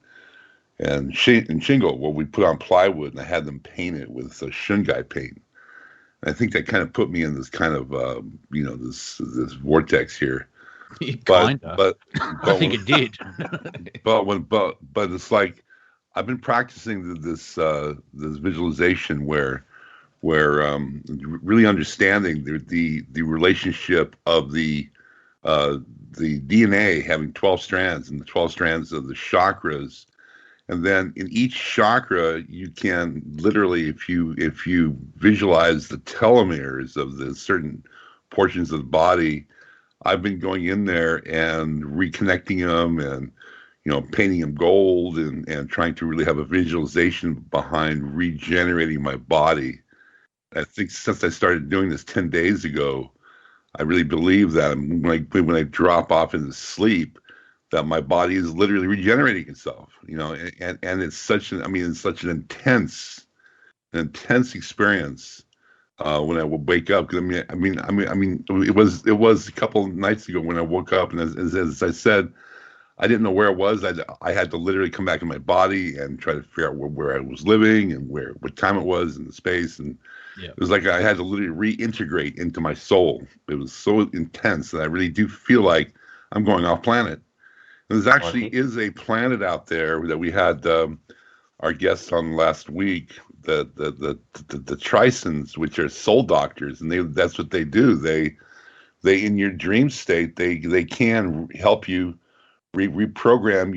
shingle. Well, we put on plywood, and I had them paint it with shungai paint. I think that kind of put me in this kind of, this vortex here. But I think it did. but it's like I've been practicing this visualization where really understanding the relationship of the DNA having 12 strands, and the 12 strands of the chakras. And then in each chakra, you can literally, if you visualize the telomeres of the certain portions of the body, I've been going in there and reconnecting them, and painting them gold, and trying to really have a visualization behind regenerating my body. I think since I started doing this 10 days ago, I really believe that when I drop off into sleep, that my body is literally regenerating itself, and it's such an intense experience when I would wake up. Because it was a couple of nights ago when I woke up, and as I said, I didn't know where I was. I had to literally come back in my body and try to figure out where I was living and what time it was in the space, and it was like I had to literally reintegrate into my soul. It was so intense that I really do feel like I'm going off planet. There actually is a planet out there that we had our guests on last week, the Trisons, which are soul doctors, and that's what they do. They in your dream state, they can help you reprogram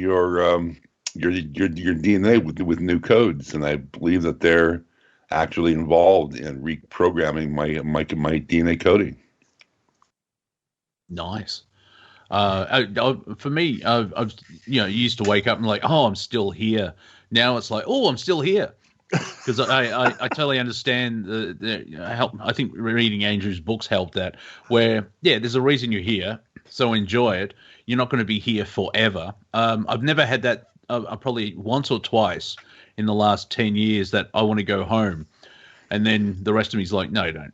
your DNA with new codes, and I believe that they're actually involved in reprogramming my DNA coding. Nice. For me, I've used to wake up and like, oh, I'm still here. Now it's like, oh, I'm still here, because I totally understand the help. I think reading Andrew's books helped that. Where there's a reason you're here, so enjoy it. You're not going to be here forever. I've never had that. Probably once or twice in the last 10 years that I want to go home, and then the rest of me's like, no, don't.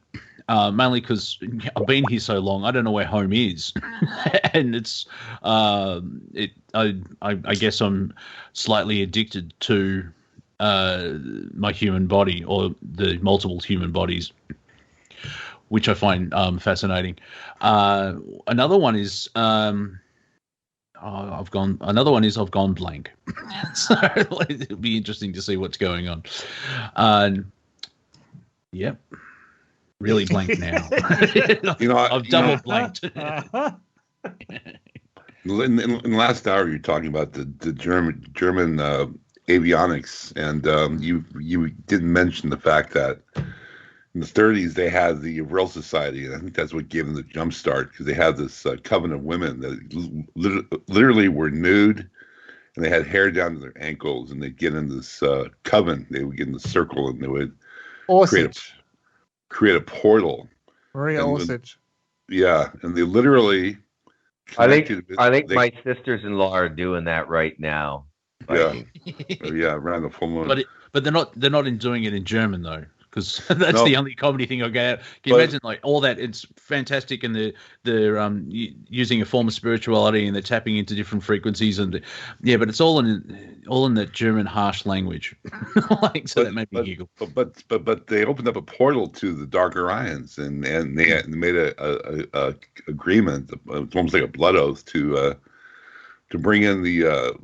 Mainly because I've been here so long, I don't know where home is, and it's I guess I'm slightly addicted to my human body, or the multiple human bodies, which I find fascinating. Another one is I've gone blank, so it'll be interesting to see what's going on. Yep. Really blank now. I've double blanked. In the last hour, you're talking about the German avionics, and you didn't mention the fact that in the 30s they had the Royal Society, and I think that's what gave them the jump start, because they had this coven of women that literally were nude, and they had hair down to their ankles, and they'd get in this coven. They would get in the circle, and they would create a portal. Maria Orsich. Yeah, and they literally. I think my sisters-in-law are doing that right now. Yeah, around the full moon. But they're not doing it in German though, because that's the only comedy thing I get. Can you imagine like all that? It's fantastic, and they're using a form of spirituality, and they're tapping into different frequencies, and but it's all in that German harsh language. That made me giggle. But they opened up a portal to the Dark Orions, and they made a agreement. It's almost like a blood oath to bring in the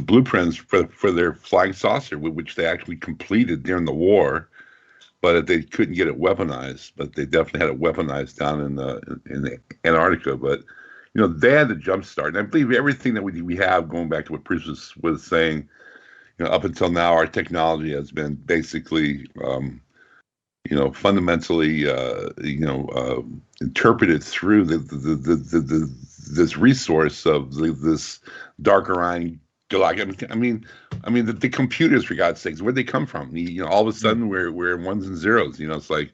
blueprints for their flying saucer, which they actually completed during the war, but they couldn't get it weaponized. But they definitely had it weaponized down in Antarctica. But they had the jump start, and I believe everything that we have, going back to what Bruce was saying, up until now, our technology has been basically fundamentally interpreted through this resource of this Dark Orion galactic. I mean the computers, for God's sakes, where'd they come from? All of a sudden we're ones and zeros. It's like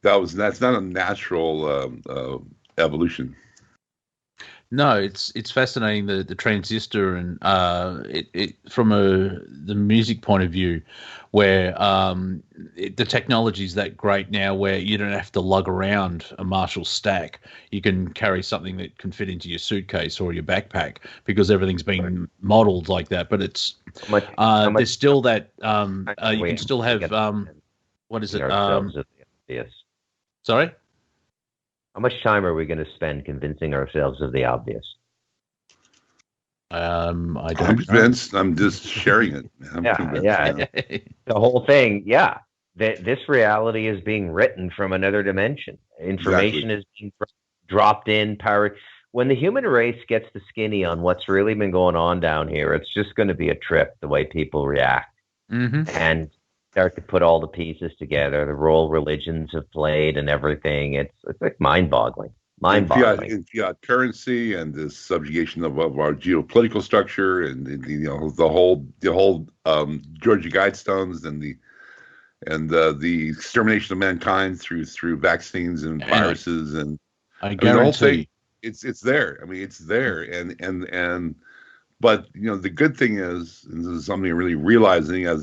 that's not a natural evolution. No, it's fascinating, the transistor, and it from the music point of view, where the technology is that great now, where you don't have to lug around a Marshall stack. You can carry something that can fit into your suitcase or your backpack, because everything's been modeled like that. But it's there's still that you can still have what is it? Yes. Sorry. How much time are we going to spend convincing ourselves of the obvious? I'm convinced. I'm just sharing it. The whole thing. Yeah, this reality is being written from another dimension. Information is being dropped in. Power. When the human race gets the skinny on what's really been going on down here, it's just going to be a trip. The way people react, and start to put all the pieces together, the role religions have played and everything. It's like mind-boggling. In fiat currency, and the subjugation of our geopolitical structure, and the whole Georgia Guidestones, and the extermination of mankind through vaccines and viruses, and I guarantee the whole thing, it's there. I mean, it's there, and but the good thing is, and this is something I'm really realizing, I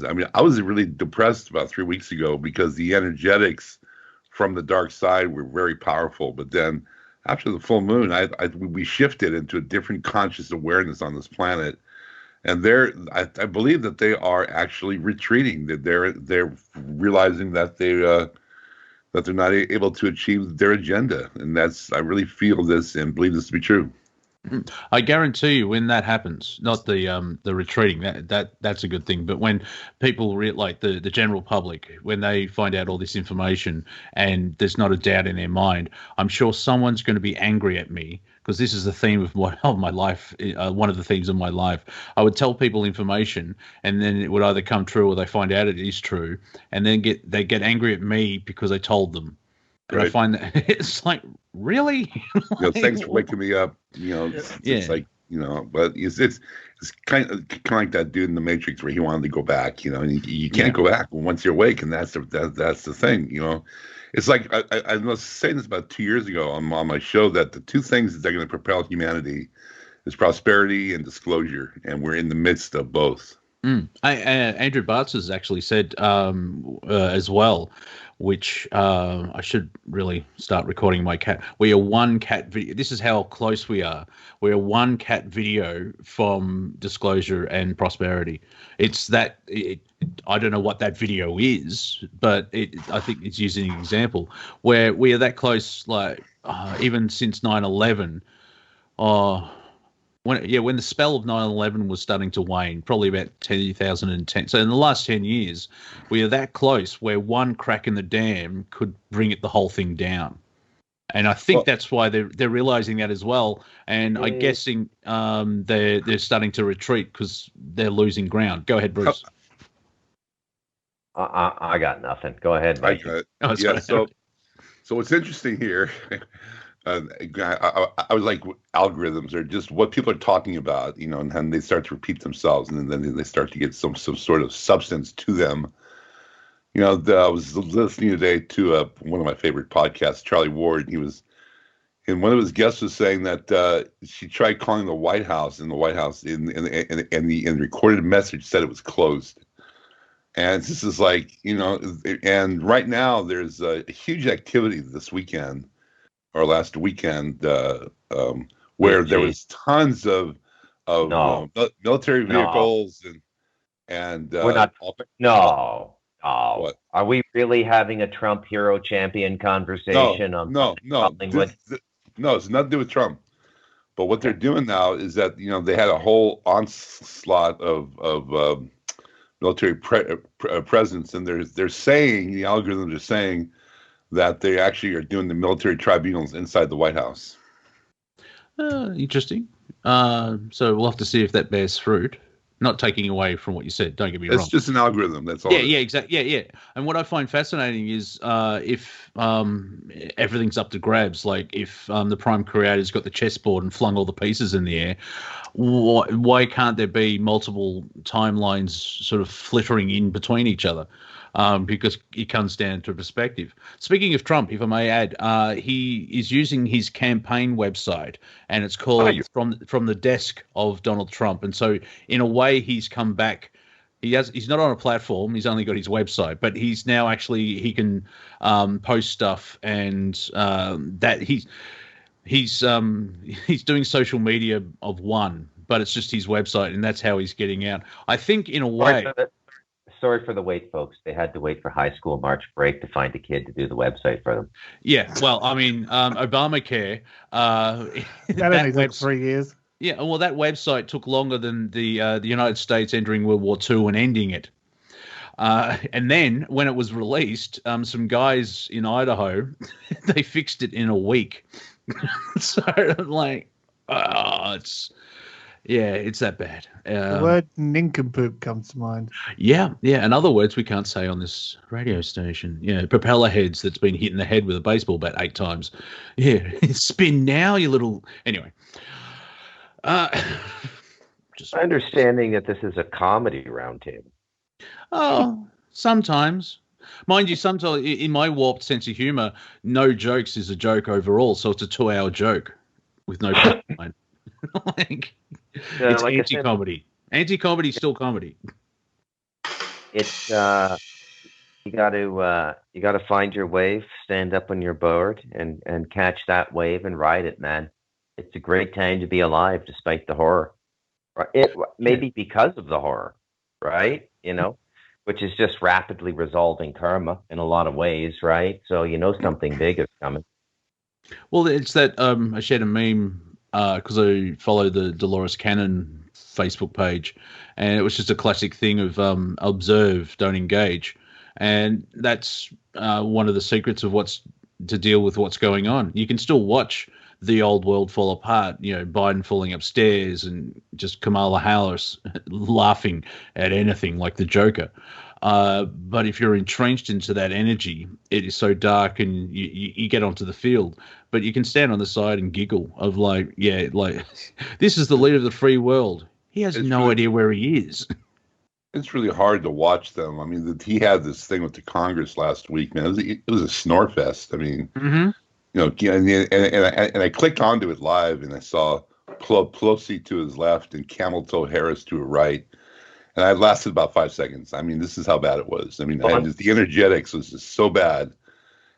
was really depressed about 3 weeks ago, because the energetics from the dark side were very powerful. But then after the full moon, we shifted into a different conscious awareness on this planet, and I believe that they are actually retreating. That they're realizing that they're not able to achieve their agenda, and I really feel this and believe this to be true. I guarantee you, when that happens, not the retreating, that's a good thing. But when people like the general public, when they find out all this information and there's not a doubt in their mind, I'm sure someone's going to be angry at me because this is the theme of my life. One of the themes of my life. I would tell people information, and then it would either come true or they find out it is true, and then they get angry at me because I told them. And I find that it's like, really? Thanks for waking me up. It's like, but it's kind of like that dude in the Matrix where he wanted to go back, and you can't go back once you're awake, and that's the thing, It's like I was saying this about 2 years ago on my show, that the two things that are going to propel humanity is prosperity and disclosure, and we're in the midst of both. Andrew Bartz has actually said as well, which I should really start recording my cat. We are one cat video. This is how close we are. We are one cat video from disclosure and prosperity. It's that I don't know what that video is, but I think it's using an example where we are that close. Like even since 9/11, when the spell of 9/11 was starting to wane, probably about 2010. So in the last 10 years, we are that close where one crack in the dam could bring the whole thing down. And I think that's why they're realizing that as well. And I'm guessing they're starting to retreat because they're losing ground. Go ahead, Bruce. I got nothing. Go ahead, Mike. So what's interesting here. I was like, algorithms are just what people are talking about, and then they start to repeat themselves, and then they start to get some sort of substance to them. I was listening today to one of my favorite podcasts, Charlie Ward. And one of his guests was saying that she tried calling the White House, and the White House in the recorded message said it was closed. And this is like, and right now there's a huge activity this weekend. Or last weekend, where there was tons of military vehicles and we're not. No. What? Are we really having a Trump hero champion conversation on Collingwood? No, it's nothing to do with Trump. But what they're doing now is that they had a whole onslaught of military presence, and they're saying, the algorithms are saying, that they actually are doing the military tribunals inside the White House. Interesting. So we'll have to see if that bears fruit. Not taking away from what you said. Don't get me wrong. It's just an algorithm. That's all. Yeah, exactly. Yeah. And what I find fascinating is if everything's up to grabs, like if the Prime Creator's got the chessboard and flung all the pieces in the air, why can't there be multiple timelines sort of flittering in between each other? Because it comes down to perspective. Speaking of Trump, if I may add, he is using his campaign website, and it's called From the Desk of Donald Trump. And so, in a way, he's come back. He's not on a platform. He's only got his website, but he's now he can post stuff, and that he's doing social media of one, but it's just his website, and that's how he's getting out. I think in a way. Sorry for the wait, folks. They had to wait for high school March break to find a kid to do the website for them. Yeah, well, I mean, Obamacare. that only took 3 years. Yeah, well, that website took longer than the United States entering World War II and ending it. And then when it was released, some guys in Idaho, they fixed it in a week. So, like, it's that bad. The word nincompoop comes to mind. Yeah, and other words we can't say on this radio station. Propeller heads that's been hit in the head with a baseball bat 8 times. Yeah, spin now, you little... Anyway. Just understanding that this is a comedy roundtable. Oh, sometimes. Mind you, sometimes in my warped sense of humor, no jokes is a joke overall, so it's a 2-hour joke with no punchline. It's like anti-comedy. Anti-comedy is still comedy. It's you got to find your wave, stand up on your board, and catch that wave and ride it, man. It's a great time to be alive, despite the horror. Maybe because of the horror, right? Which is just rapidly resolving karma in a lot of ways, right? So something big is coming. Well, it's that I shared a meme because I follow the Dolores Cannon Facebook page, and it was just a classic thing of observe, don't engage, and that's one of the secrets of what's to deal with what's going on. You can still watch the old world fall apart, Biden falling upstairs and just Kamala Harris laughing at anything like the Joker. But if you're entrenched into that energy, it is so dark, and you get onto the field. But you can stand on the side and giggle of this is the leader of the free world. He has no idea where he is. It's really hard to watch them. I mean, he had this thing with the Congress last week, man. It was a snore fest. I mean, and I clicked onto it live, and I saw Pelosi to his left and Camel Toe Harris to her right. And I lasted about 5 seconds. I mean, this is how bad it was. I mean, the energetics was just so bad. And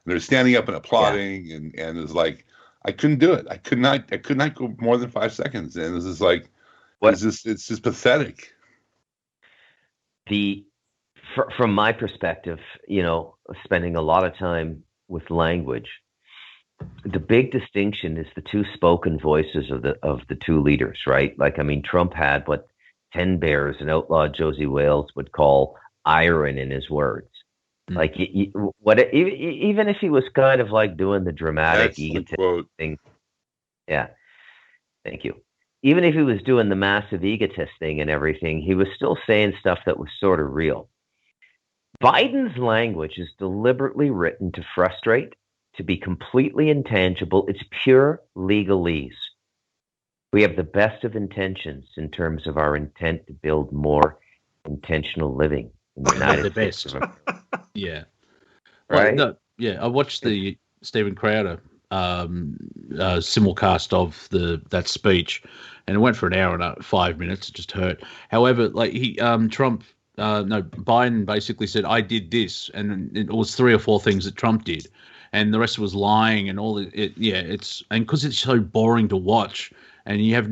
they're standing up and applauding, and it was like, I couldn't do it. I could not go more than 5 seconds. And it was just like, it's just pathetic. From my perspective, spending a lot of time with language, the big distinction is the two spoken voices of the two leaders, right? Like, I mean, Trump had what 10 Bears and outlaw Josie Wales would call iron in his words. Like, even if he was kind of like doing the dramatic egotist thing. Yeah, thank you. Even if he was doing the massive egotist thing and everything, he was still saying stuff that was sort of real. Biden's language is deliberately written to frustrate, to be completely intangible. It's pure legalese. We have the best of intentions in terms of our intent to build more intentional living in the United States of America. Yeah. Right? I watched the Stephen Crowder simulcast of that speech, and it went for an hour and 5 minutes. It just hurt. However, Biden basically said, I did this, and it was 3 or 4 things that Trump did, and the rest was lying and all it. Yeah, and because it's so boring to watch, and you have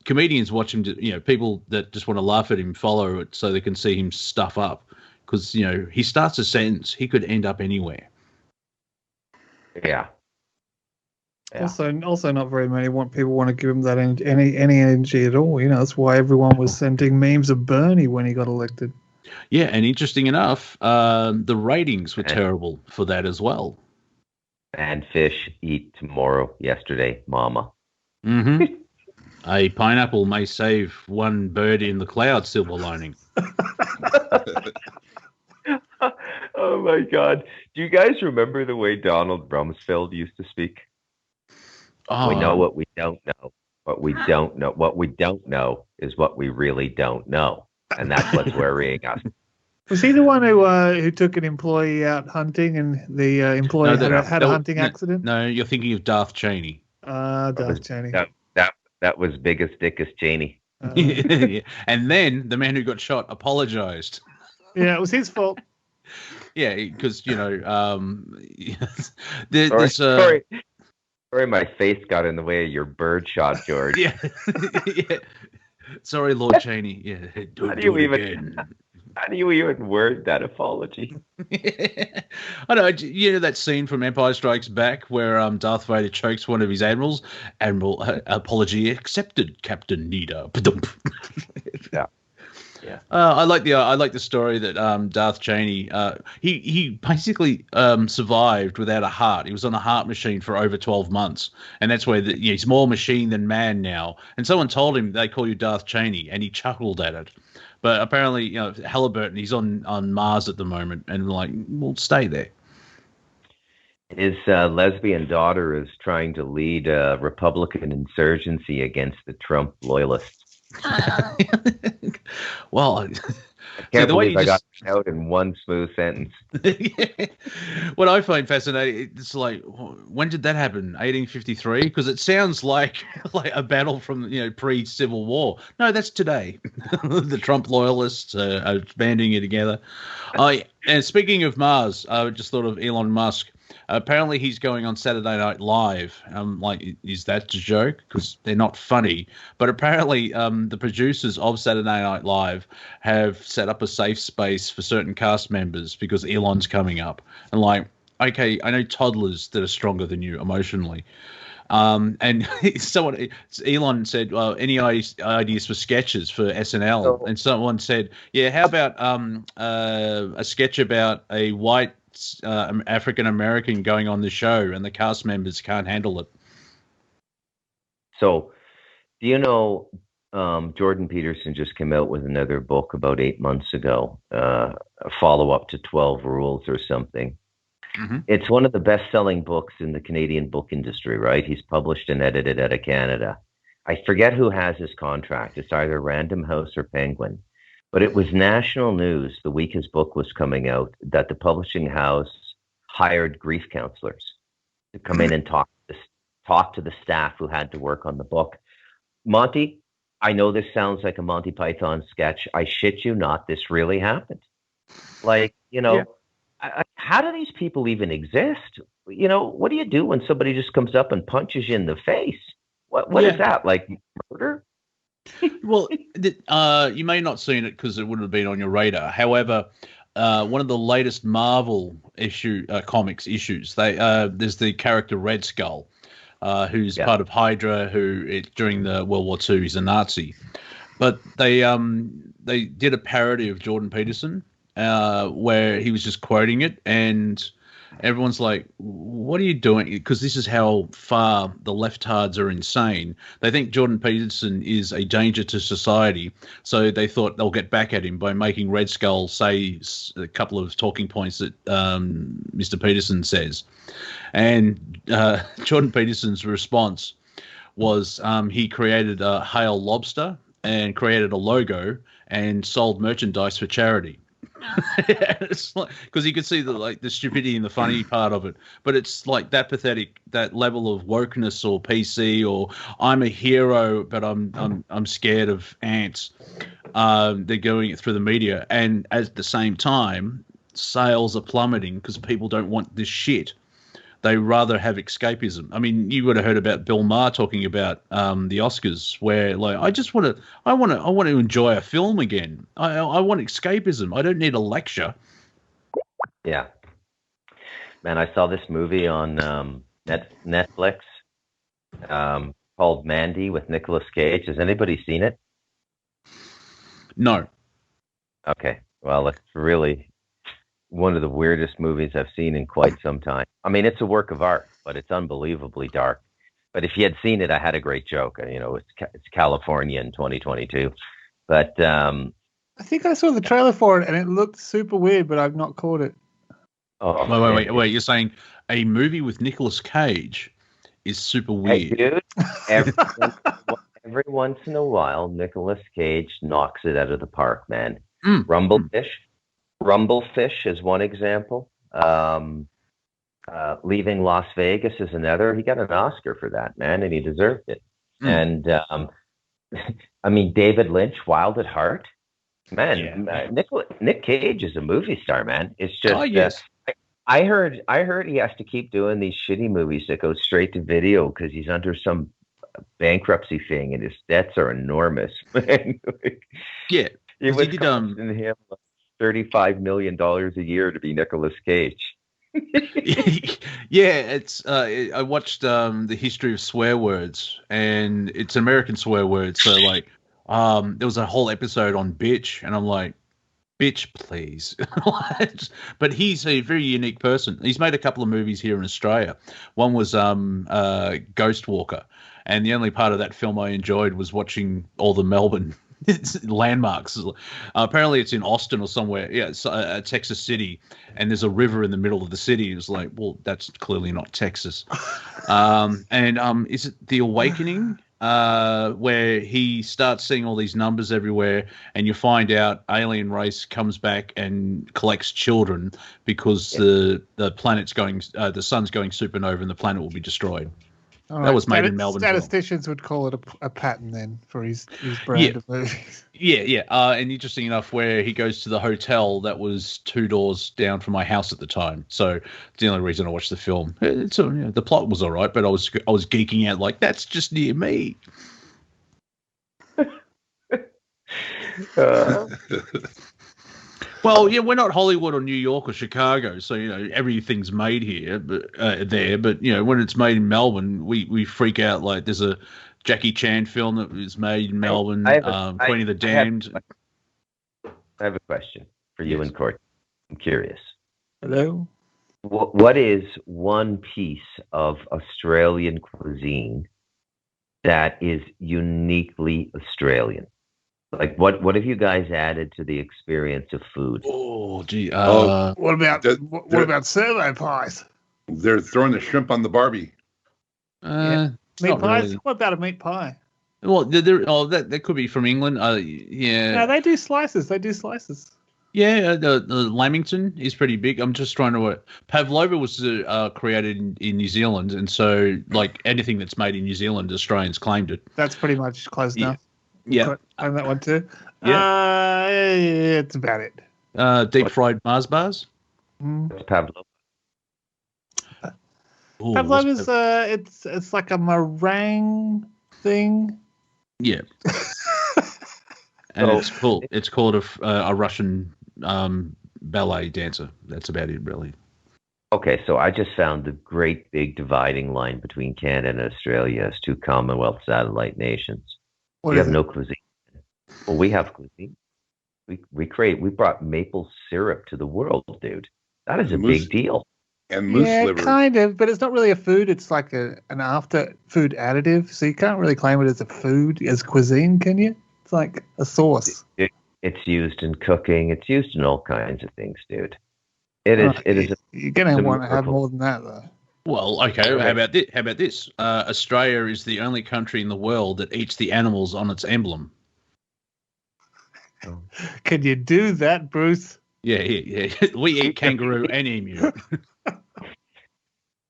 comedians watch him, people that just want to laugh at him follow it so they can see him stuff up, because he starts a sentence, he could end up anywhere. Yeah. Also, not very many people want to give him that any energy at all. That's why everyone was sending memes of Bernie when he got elected. Yeah, and interesting enough, the ratings were terrible for that as well. And fish eat tomorrow, yesterday, mama. Mm-hmm. A pineapple may save one bird in the cloud, silver lining. Oh my God! Do you guys remember the way Donald Rumsfeld used to speak? Oh. We know what we don't know. What we don't know. What we don't know is what we really don't know, and that's what's worrying us. Was he the one who took an employee out hunting, and the employee had a hunting accident? No, you're thinking of Darth Cheney. Darth Cheney. That was biggest, dickest Cheney. Yeah. And then the man who got shot apologized. Yeah, it was his fault. Yeah, because Sorry, my face got in the way of your bird shot, George. Yeah. Yeah. Sorry, Lord Cheney. Yeah, How do you even word that apology? I know. That scene from Empire Strikes Back where Darth Vader chokes one of his admirals. Admiral, apology accepted, Captain Nida. Yeah. Yeah. I like the story that Darth Cheney he basically survived without a heart. He was on a heart machine for over 12 months, and that's where he's more machine than man now. And someone told him they call you Darth Cheney, and he chuckled at it. But apparently, Halliburton, he's on Mars at the moment, and we'll stay there. His lesbian daughter is trying to lead a Republican insurgency against the Trump loyalists. Well, I can't believe I got it out in one smooth sentence. Yeah. What I find fascinating, it's like, when did that happen? 1853? Because it sounds like a battle from pre-Civil War. No, that's today. The Trump loyalists are banding it together. And speaking of Mars, I just thought of Elon Musk. Apparently, he's going on Saturday Night Live. Is that a joke? Because they're not funny. But apparently, the producers of Saturday Night Live have set up a safe space for certain cast members because Elon's coming up. And okay, I know toddlers that are stronger than you emotionally. And Elon said, well, any ideas for sketches for SNL? And someone said, yeah, how about a sketch about a white African American going on the show, and the cast members can't handle it. So, do you know Jordan Peterson just came out with another book about 8 months ago, a follow-up to 12 Rules or something. Mm-hmm. It's one of the best-selling books in the Canadian book industry, right? He's published and edited out of Canada. I forget who has his contract. It's either Random House or Penguin. But it was national news the week his book was coming out that the publishing house hired grief counselors to come in and talk to the staff who had to work on the book. Monty, I know this sounds like a Monty Python sketch. I shit you not, this really happened. Like, how do these people even exist? What do you do when somebody just comes up and punches you in the face? What is that, like murder? Well, you may not have seen it because it wouldn't have been on your radar. However, one of the latest Marvel comics issues, there's the character Red Skull, who's part of Hydra, during the World War II, he's a Nazi. But they did a parody of Jordan Peterson where he was just quoting it, and everyone's like, what are you doing? Because this is how far the leftards are insane. They think Jordan Peterson is a danger to society, so they thought they'll get back at him by making Red Skull say a couple of talking points that Mr. Peterson says. And Jordan Peterson's response was he created a Hail Lobster and created a logo and sold merchandise for charity. It's like, because you could see the stupidity and the funny part of it, but it's like that pathetic, that level of wokeness or PC, or I'm a hero but I'm scared of ants. They're going it through the media, and at the same time sales are plummeting because people don't want this shit. They rather have escapism. I mean, you would have heard about Bill Maher talking about the Oscars, where like I want to enjoy a film again. I want escapism. I don't need a lecture. Yeah, man, I saw this movie on Netflix called Mandy with Nicolas Cage. Has anybody seen it? No. Okay, well, it's really one of the weirdest movies I've seen in quite some time. I mean, it's a work of art, but it's unbelievably dark. But if you had seen it, I had a great joke. It's California in 2022. But I think I saw the trailer for it, and it looked super weird, but I've not caught it. Oh, wait! You're saying a movie with Nicolas Cage is super weird? Hey, dude, every once in a while, Nicolas Cage knocks it out of the park, man. Rumblefish is one example. Leaving Las Vegas is another. He got an Oscar for that, man, and he deserved it. And I mean, David Lynch, Wild at Heart, man. Nick Cage is a movie star, man. It's just. Yes. I heard he has to keep doing these shitty movies that go straight to video because he's under some bankruptcy thing, and his debts are enormous. Yeah, it was costing him $35 million a year to be Nicolas Cage. Yeah, it's. I watched the history of swear words, and it's American swear words. So like, there was a whole episode on bitch, and I'm like, bitch, please. But he's a very unique person. He's made a couple of movies here in Australia. One was Ghost Walker, and the only part of that film I enjoyed was watching all the Melbourne landmarks. Apparently it's in Austin or somewhere. Yeah, it's Texas City, and there's a river in the middle of the city. It's like, well, that's clearly not Texas. And is it The Awakening, where he starts seeing all these numbers everywhere, and you find out alien race comes back and collects children because the planet's going, the sun's going supernova, and the planet will be destroyed. That was made in Melbourne. Statisticians would call it a pattern then for his brand of movies. Yeah. And interesting enough, where he goes to the hotel that was 2 doors down from my house at the time. So it's the only reason I watched the film. The plot was all right, but I was geeking out like, that's just near me. But Well, yeah, we're not Hollywood or New York or Chicago, so everything's made here, but there. But when it's made in Melbourne, we freak out. Like there's a Jackie Chan film that was made in Melbourne, Queen of the Damned. I have a question for you and Court. I'm curious. Hello. What is one piece of Australian cuisine that is uniquely Australian? Like what have you guys added to the experience of food? Oh, gee. What about servo pies? They're throwing the shrimp on the Barbie. Meat pies? Really. What about a meat pie? Well, that could be from England. Yeah. No, they do slices. Yeah, the Lamington is pretty big. I'm just trying to. Pavlova was created in New Zealand, and so like anything that's made in New Zealand, Australians claimed it. That's pretty much close enough. Yeah, and that one too. Yeah, it's about it. Deep fried Mars bars. What's Pavlova? Pavlova's it's like a meringue thing. Yeah. And it's cool. It's called a Russian ballet dancer. That's about it, really. Okay, so I just found the great big dividing line between Canada and Australia as two Commonwealth satellite nations. We have no cuisine. Well, we have cuisine. We brought maple syrup to the world, dude. That is a big deal. And moose liver. Kind of, but it's not really a food. It's like an after food additive. So you can't really claim it as a food, as cuisine, can you? It's like a sauce. It's used in cooking. It's used in all kinds of things, dude. It is. You're going to want to have more than that, though. Well, okay. How about this? Australia is the only country in the world that eats the animals on its emblem. Can you do that, Bruce? Yeah. We eat kangaroo and emu.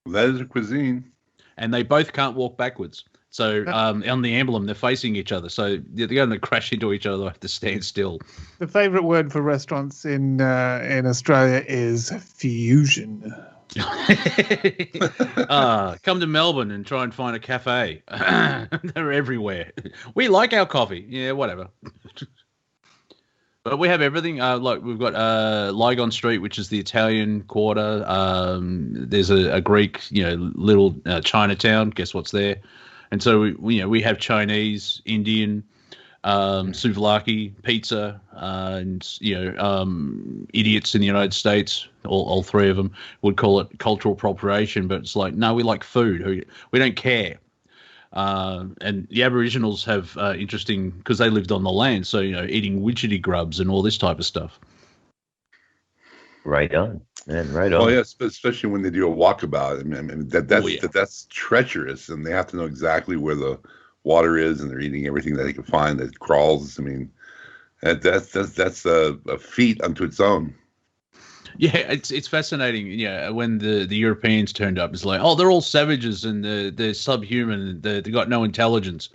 That is a cuisine. And they both can't walk backwards. So on the emblem, they're facing each other. So they're going to crash into each other. They have to stand still. The favourite word for restaurants in Australia is fusion. Come to Melbourne and try and find a cafe. They're everywhere. We like our coffee. Yeah, whatever. But we have everything. Like we've got Lygon Street, which is the Italian Quarter. There's a Greek, little Chinatown. Guess what's there? And so we have Chinese, Indian, souvlaki, pizza, and idiots in the United States. All three of them would call it cultural appropriation, but it's like no, we like food. We don't care. And the Aboriginals have interesting because they lived on the land, so eating widgety grubs and all this type of stuff. Right on, man. Right on. Oh yes, especially when they do a walkabout. I mean that's treacherous, and they have to know exactly where the water is, and they're eating everything that they can find that crawls. I mean, that's a feat unto its own. Yeah, it's fascinating. Yeah, when the Europeans turned up, it's like, oh, they're all savages and they're subhuman and they got no intelligence.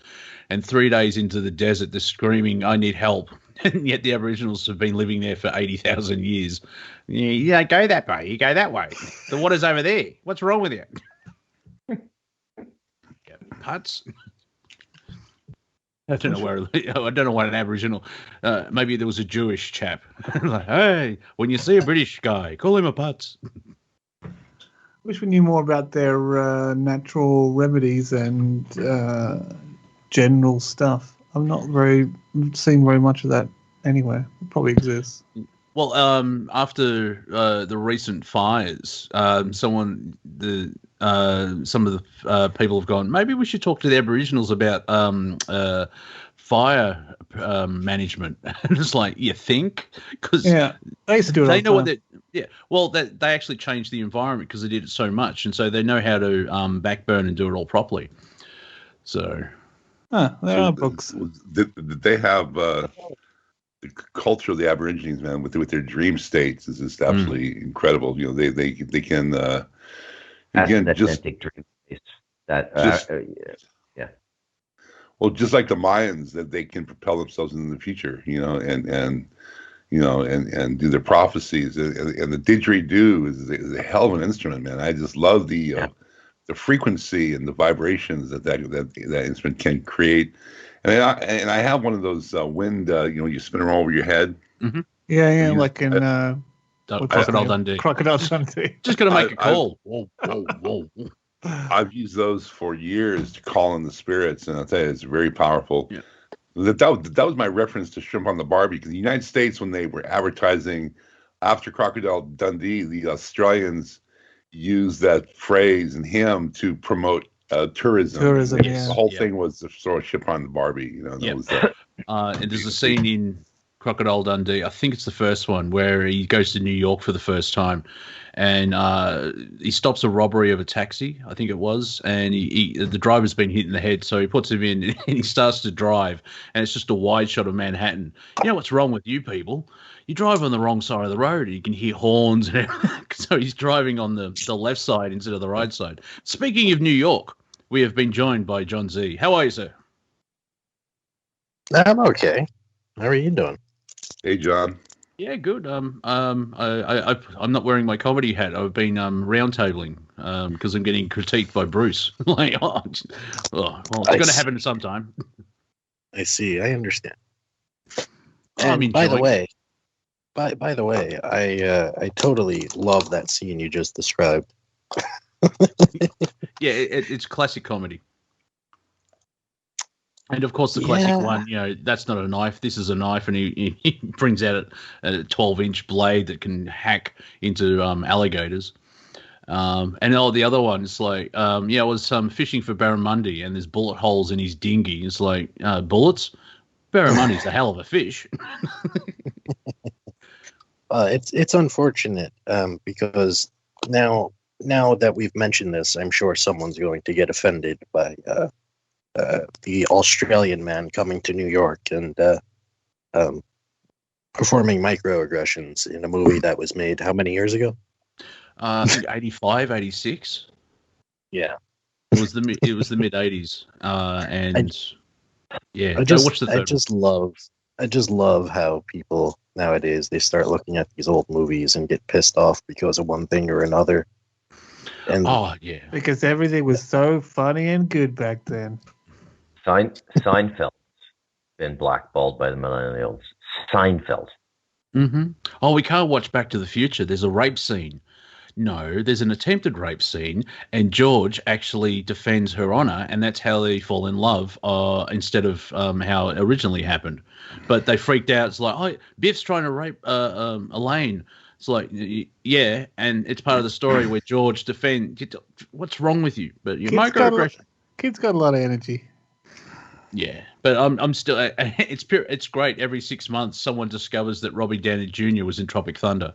And 3 days into the desert, they're screaming, "I need help!" And yet the Aboriginals have been living there for 80,000 years. You don't go that way. You go that way. The water's over there. What's wrong with you? Putts. I don't know what an Aboriginal. Maybe there was a Jewish chap. Like, hey, when you see a British guy, call him a putz. Wish we knew more about their natural remedies and general stuff. I'm not seeing very much of that anywhere. It probably exists. Well, after the recent fires, some of the people have gone, maybe we should talk to the Aboriginals about fire management. And it's like, you think? Because they used to do it. They know what they. Yeah, well, they actually changed the environment because they did it so much, and so they know how to backburn and do it all properly. So, there are books. They have. The culture of the Aborigines, man, with their dream states is just absolutely incredible. They can again just dream states yeah. Well, just like the Mayans, that they can propel themselves into the future, and do their prophecies, and the didgeridoo is a hell of an instrument, man. I just love the frequency and the vibrations that instrument can create. And I have one of those wind, you spin them over your head. Mm-hmm. Yeah, like in Crocodile Dundee. Crocodile Dundee. Just got to make a call. Whoa. I've used those for years to call in the spirits, and I'll tell you, it's very powerful. Yeah. That was my reference to Shrimp on the Barbie, because the United States, when they were advertising after Crocodile Dundee, the Australians used that phrase and him to promote tourism. Yeah. The whole thing was to throw a ship on the Barbie. That was and there's a scene in Crocodile Dundee, I think it's the first one, where he goes to New York for the first time, and he stops a robbery of a taxi, I think it was, and the driver's been hit in the head, so he puts him in and he starts to drive, and it's just a wide shot of Manhattan. You know what's wrong with you people? You drive on the wrong side of the road. You can hear horns and everything. So he's driving on the left side instead of the right side. Speaking of New York, we have been joined by John Z. How are you, sir? I'm okay. How are you doing? Hey, John. Yeah, good. I'm not wearing my comedy hat. I've been roundtabling because I'm getting critiqued by Bruce. Well, it's going to happen sometime. I see. I understand. And by the way, I totally love that scene you just described. Yeah, it's classic comedy. And of course, the classic one, that's not a knife. This is a knife, and he brings out a 12-inch blade that can hack into alligators. And the other one is like, I was fishing for barramundi, and there's bullet holes in his dinghy. It's like, bullets? Barramundi's a hell of a fish. It's unfortunate because now that we've mentioned this, I'm sure someone's going to get offended by the Australian man coming to New York and performing microaggressions in a movie that was made how many years ago? I think 85, 86. Yeah. It was the mid 80s. I just love how people nowadays, they start looking at these old movies and get pissed off because of one thing or another. And because everything was so funny and good back then. Seinfeld's been blackballed by the millennials. Seinfeld. Mm-hmm. Oh, we can't watch Back to the Future. There's a rape scene. No, there's an attempted rape scene, and George actually defends her honor, and that's how they fall in love instead of how it originally happened. But they freaked out. It's like, oh, Biff's trying to rape Elaine. It's like, yeah, and it's part of the story where George defends. What's wrong with you? But your microaggression. Kid's got a lot of energy. Yeah, but I'm still. It's great. Every 6 months, someone discovers that Robbie Downey Jr. was in Tropic Thunder.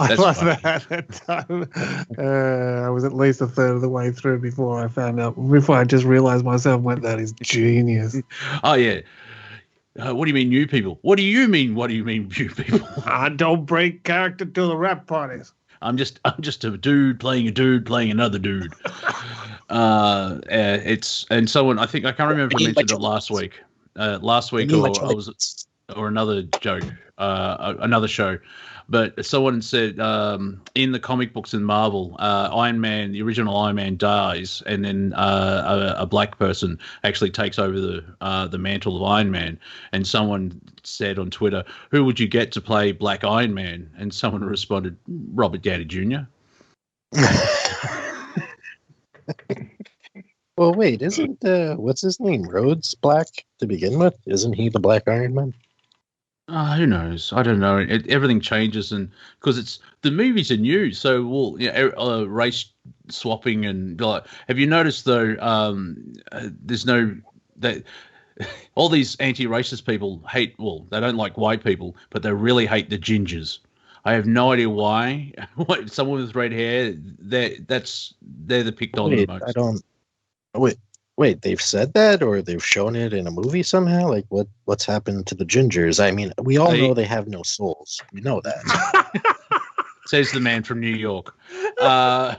I love that. At that time, I was at least a third of the way through before I found out. Before I just realized myself, that is genius. Oh yeah. What do you mean, new people? What do you mean? What do you mean, new people? I don't break character to the rap parties. I'm just a dude playing another dude. And someone, I think, I can't remember if I mentioned it last week. Or another joke, another show. But someone said in the comic books in Marvel, Iron Man, the original Iron Man dies, and then a black person actually takes over the mantle of Iron Man. And someone said on Twitter, "Who would you get to play Black Iron Man?" And someone responded, "Robert Downey Jr." Well, wait, isn't what's his name, Rhodes, black to begin with? Isn't he the Black Iron Man? Who knows? I don't know. Everything changes, and because the movies are new, so race swapping and have you noticed though? There's no that all these anti-racist people hate. Well, they don't like white people, but they really hate the gingers. I have no idea why. Someone with red hair, they're the picked on the most. Wait, they've said that, or they've shown it in a movie somehow? Like, what's happened to the gingers? I mean, we all know they have no souls. We know that. Says the man from New York. No,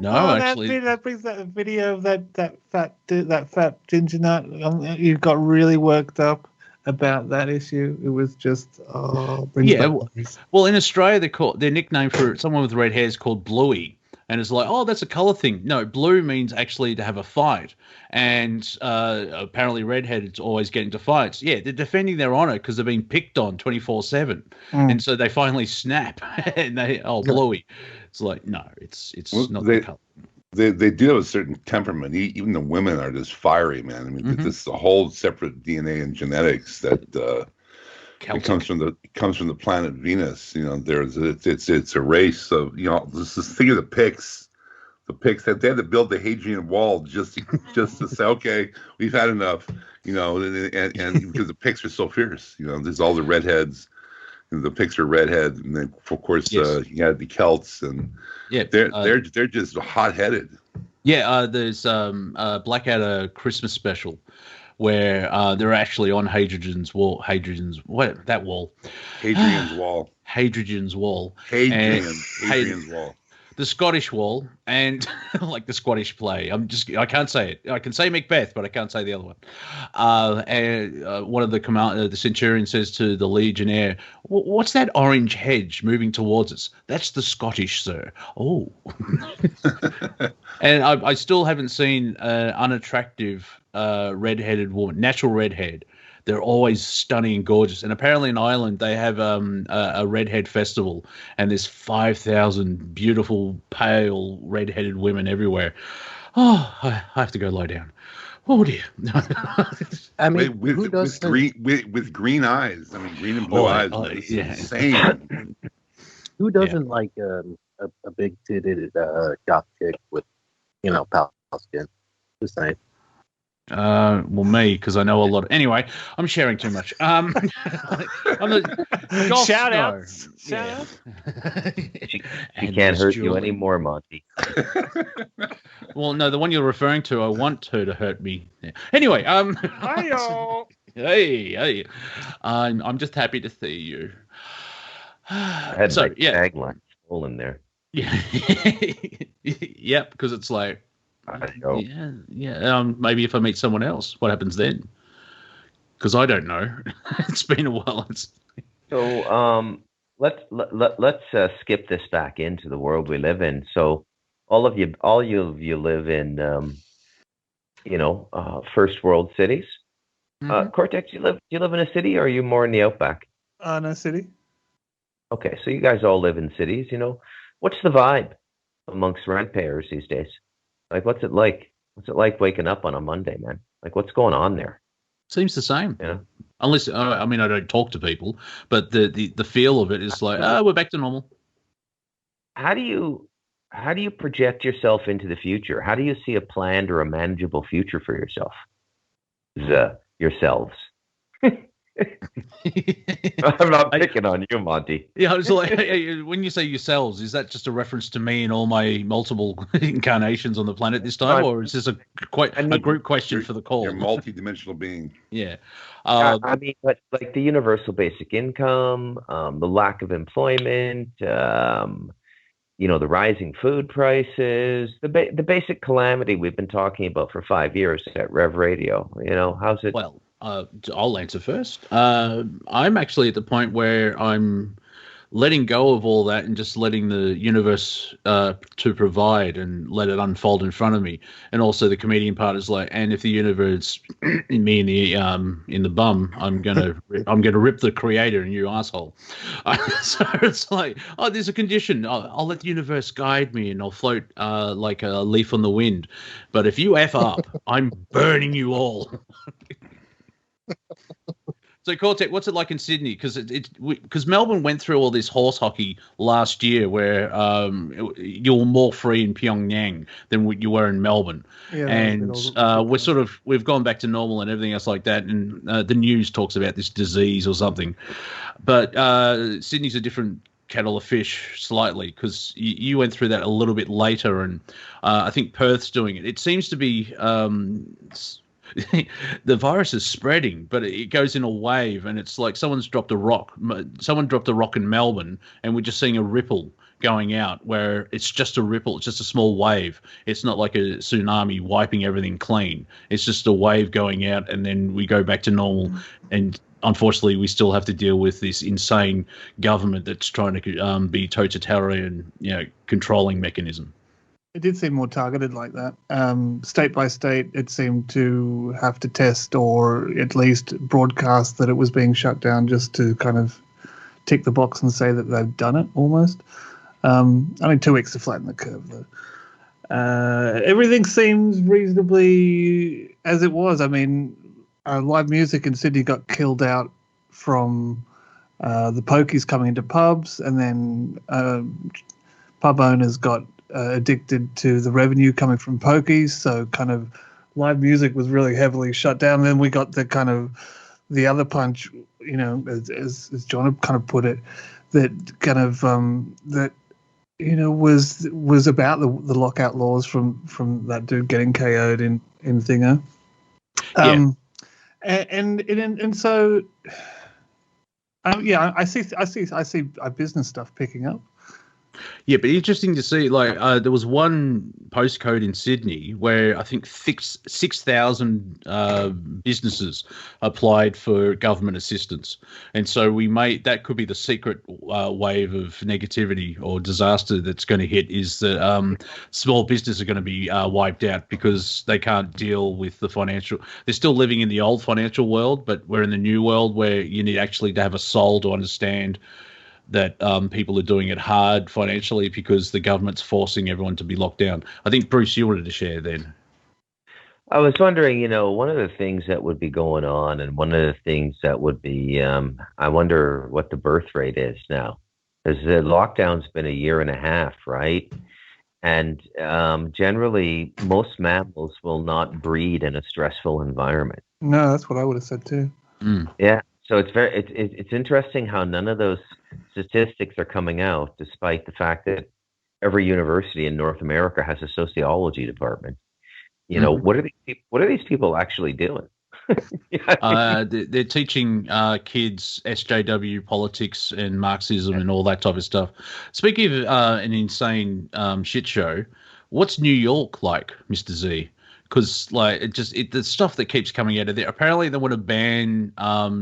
actually. That brings that video of that fat ginger nut. You got really worked up about that issue. It was just Well, in Australia, they're nickname for someone with red hair is called Bluey. And it's like, oh, that's a color thing. No, blue means actually to have a fight. And apparently redheads always get into fights. Yeah, they're defending their honor because they're being picked on 24/7. And so they finally snap and bluey. It's like, no, it's not the color. They do have a certain temperament. Even the women are just fiery, man. I mean, this is a whole separate DNA and genetics that it comes from the planet Venus. You know, it's a race of, you know, this think of the Picts. The Picts that they had to build the Hadrian Wall just to say, okay, we've had enough. You know, and because the Picts are so fierce. You know, there's all the redheads. The Picts are redheads, and then of course you had the Celts, and they're just hot-headed. Yeah, there's Blackadder Christmas special where they're actually on Hadrian's Wall. Hadrian's Wall. Hadrian's Wall. Hadrian's Wall. The Scottish Wall, and like the Scottish play. I can't say it. I can say Macbeth, but I can't say the other one. And one of the centurion says to the legionnaire, "What's that orange hedge moving towards us?" "That's the Scottish, sir." Oh. And I still haven't seen an unattractive red-headed woman, natural redhead. They're always stunning and gorgeous. And apparently in Ireland, they have a redhead festival, and there's 5,000 beautiful, pale, redheaded women everywhere. Oh, I have to go lie down. Oh, dear. I mean, with green eyes. I mean, green and blue eyes. It's insane. Who doesn't like a big-titted goth chick with, you know, pale skin? Just saying. Well, me, because I know a lot. Anyway, I'm sharing too much. I'm a shout out. She can't hurt you anymore, Monty. Well, no, the one you're referring to, I want her to hurt me. Yeah. Anyway, Hi-yo. hey, I'm just happy to see you. I had tagline full in there. Yeah, yep, because it's like. Maybe if I meet someone else, what happens then? Because I don't know. It's been a while. So let's skip this back into the world we live in. So all of you live in first world cities. Cortek, do you live in a city, or are you more in the outback? No, city. Okay, so you guys all live in cities. You know, what's the vibe amongst rent payers these days? Like, what's it like? What's it like waking up on a Monday, man? Like, what's going on there? Seems the same. Yeah. Unless, I don't talk to people, but the feel of it is like, we're back to normal. How do you project yourself into the future? How do you see a planned or a manageable future for yourself? Yourselves. I'm not picking on you, Monty. Yeah, I was like, when you say yourselves, is that just a reference to me and all my multiple incarnations on the planet this time, or is this a group question for the call? You're a multi-dimensional being. Yeah. I mean, but like the universal basic income, the lack of employment, the rising food prices, the basic calamity we've been talking about for 5 years at Rev Radio. You know, how's it? Well, I'll answer first. I'm actually at the point where I'm letting go of all that and just letting the universe to provide and let it unfold in front of me. And also the comedian part is like, and if the universe in me in the bum, I'm gonna rip the creator a new asshole. So it's like, oh, there's a condition. I'll let the universe guide me and I'll float like a leaf on the wind. But if you F up, I'm burning you all. So, Cortek, what's it like in Sydney? Because Melbourne went through all this horse hockey last year, where you were more free in Pyongyang than you were in Melbourne, and we've gone back to normal and everything else like that. And the news talks about this disease or something, but Sydney's a different kettle of fish slightly, because you went through that a little bit later, and I think Perth's doing it. It seems to be. The virus is spreading, but it goes in a wave, and it's like someone's dropped a rock. Someone dropped a rock in Melbourne, and we're just seeing a ripple going out, where it's just a ripple. It's just a small wave. It's not like a tsunami wiping everything clean. It's just a wave going out, and then we go back to normal. And unfortunately, we still have to deal with this insane government that's trying to be totalitarian, controlling mechanism. It did seem more targeted like that. State by state, it seemed to have to test or at least broadcast that it was being shut down just to kind of tick the box and say that they've done it almost. 2 weeks to flatten the curve, though. Everything seems reasonably as it was. I mean, live music in Sydney got killed out from the pokies coming into pubs, and then pub owners got addicted to the revenue coming from pokies, so kind of live music was really heavily shut down. And then we got the kind of the other punch, as John kind of put it, that kind of was about the lockout laws from that dude getting KO'd in Thinger. And so I see business stuff picking up. Yeah, but interesting to see, there was one postcode in Sydney where I think 6,000 businesses applied for government assistance. And so that could be the secret wave of negativity or disaster that's going to hit, is that small businesses are going to be wiped out because they can't deal with the financial. They're still living in the old financial world, but we're in the new world where you need actually to have a soul to understand that people are doing it hard financially because the government's forcing everyone to be locked down. I think, Bruce, you wanted to share then. I was wondering, one of the things that would be going on, and one of the things that would be, I wonder what the birth rate is now. Because the lockdown's been 1.5 years, right? And generally, most mammals will not breed in a stressful environment. No, that's what I would have said too. Mm. Yeah. So it's interesting how none of those statistics are coming out, despite the fact that every university in North America has a sociology department. What are these people actually doing? They're teaching kids SJW politics and Marxism and all that type of stuff. Speaking of an insane shit show, what's New York like, Mr. Z? Because the stuff that keeps coming out of there. Apparently, they want to ban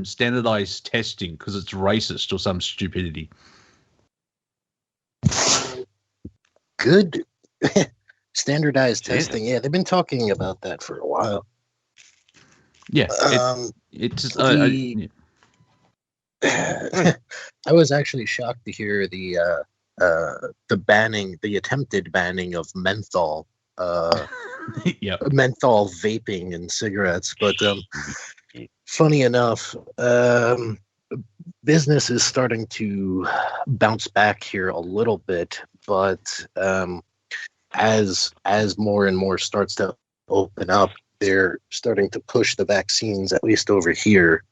standardized testing because it's racist or some stupidity. Good standardized testing. Yeah, they've been talking about that for a while. Yeah, I was actually shocked to hear the attempted banning of menthol. Menthol vaping and cigarettes, but funny enough, business is starting to bounce back here a little bit, but as more and more starts to open up, they're starting to push the vaccines, at least over here.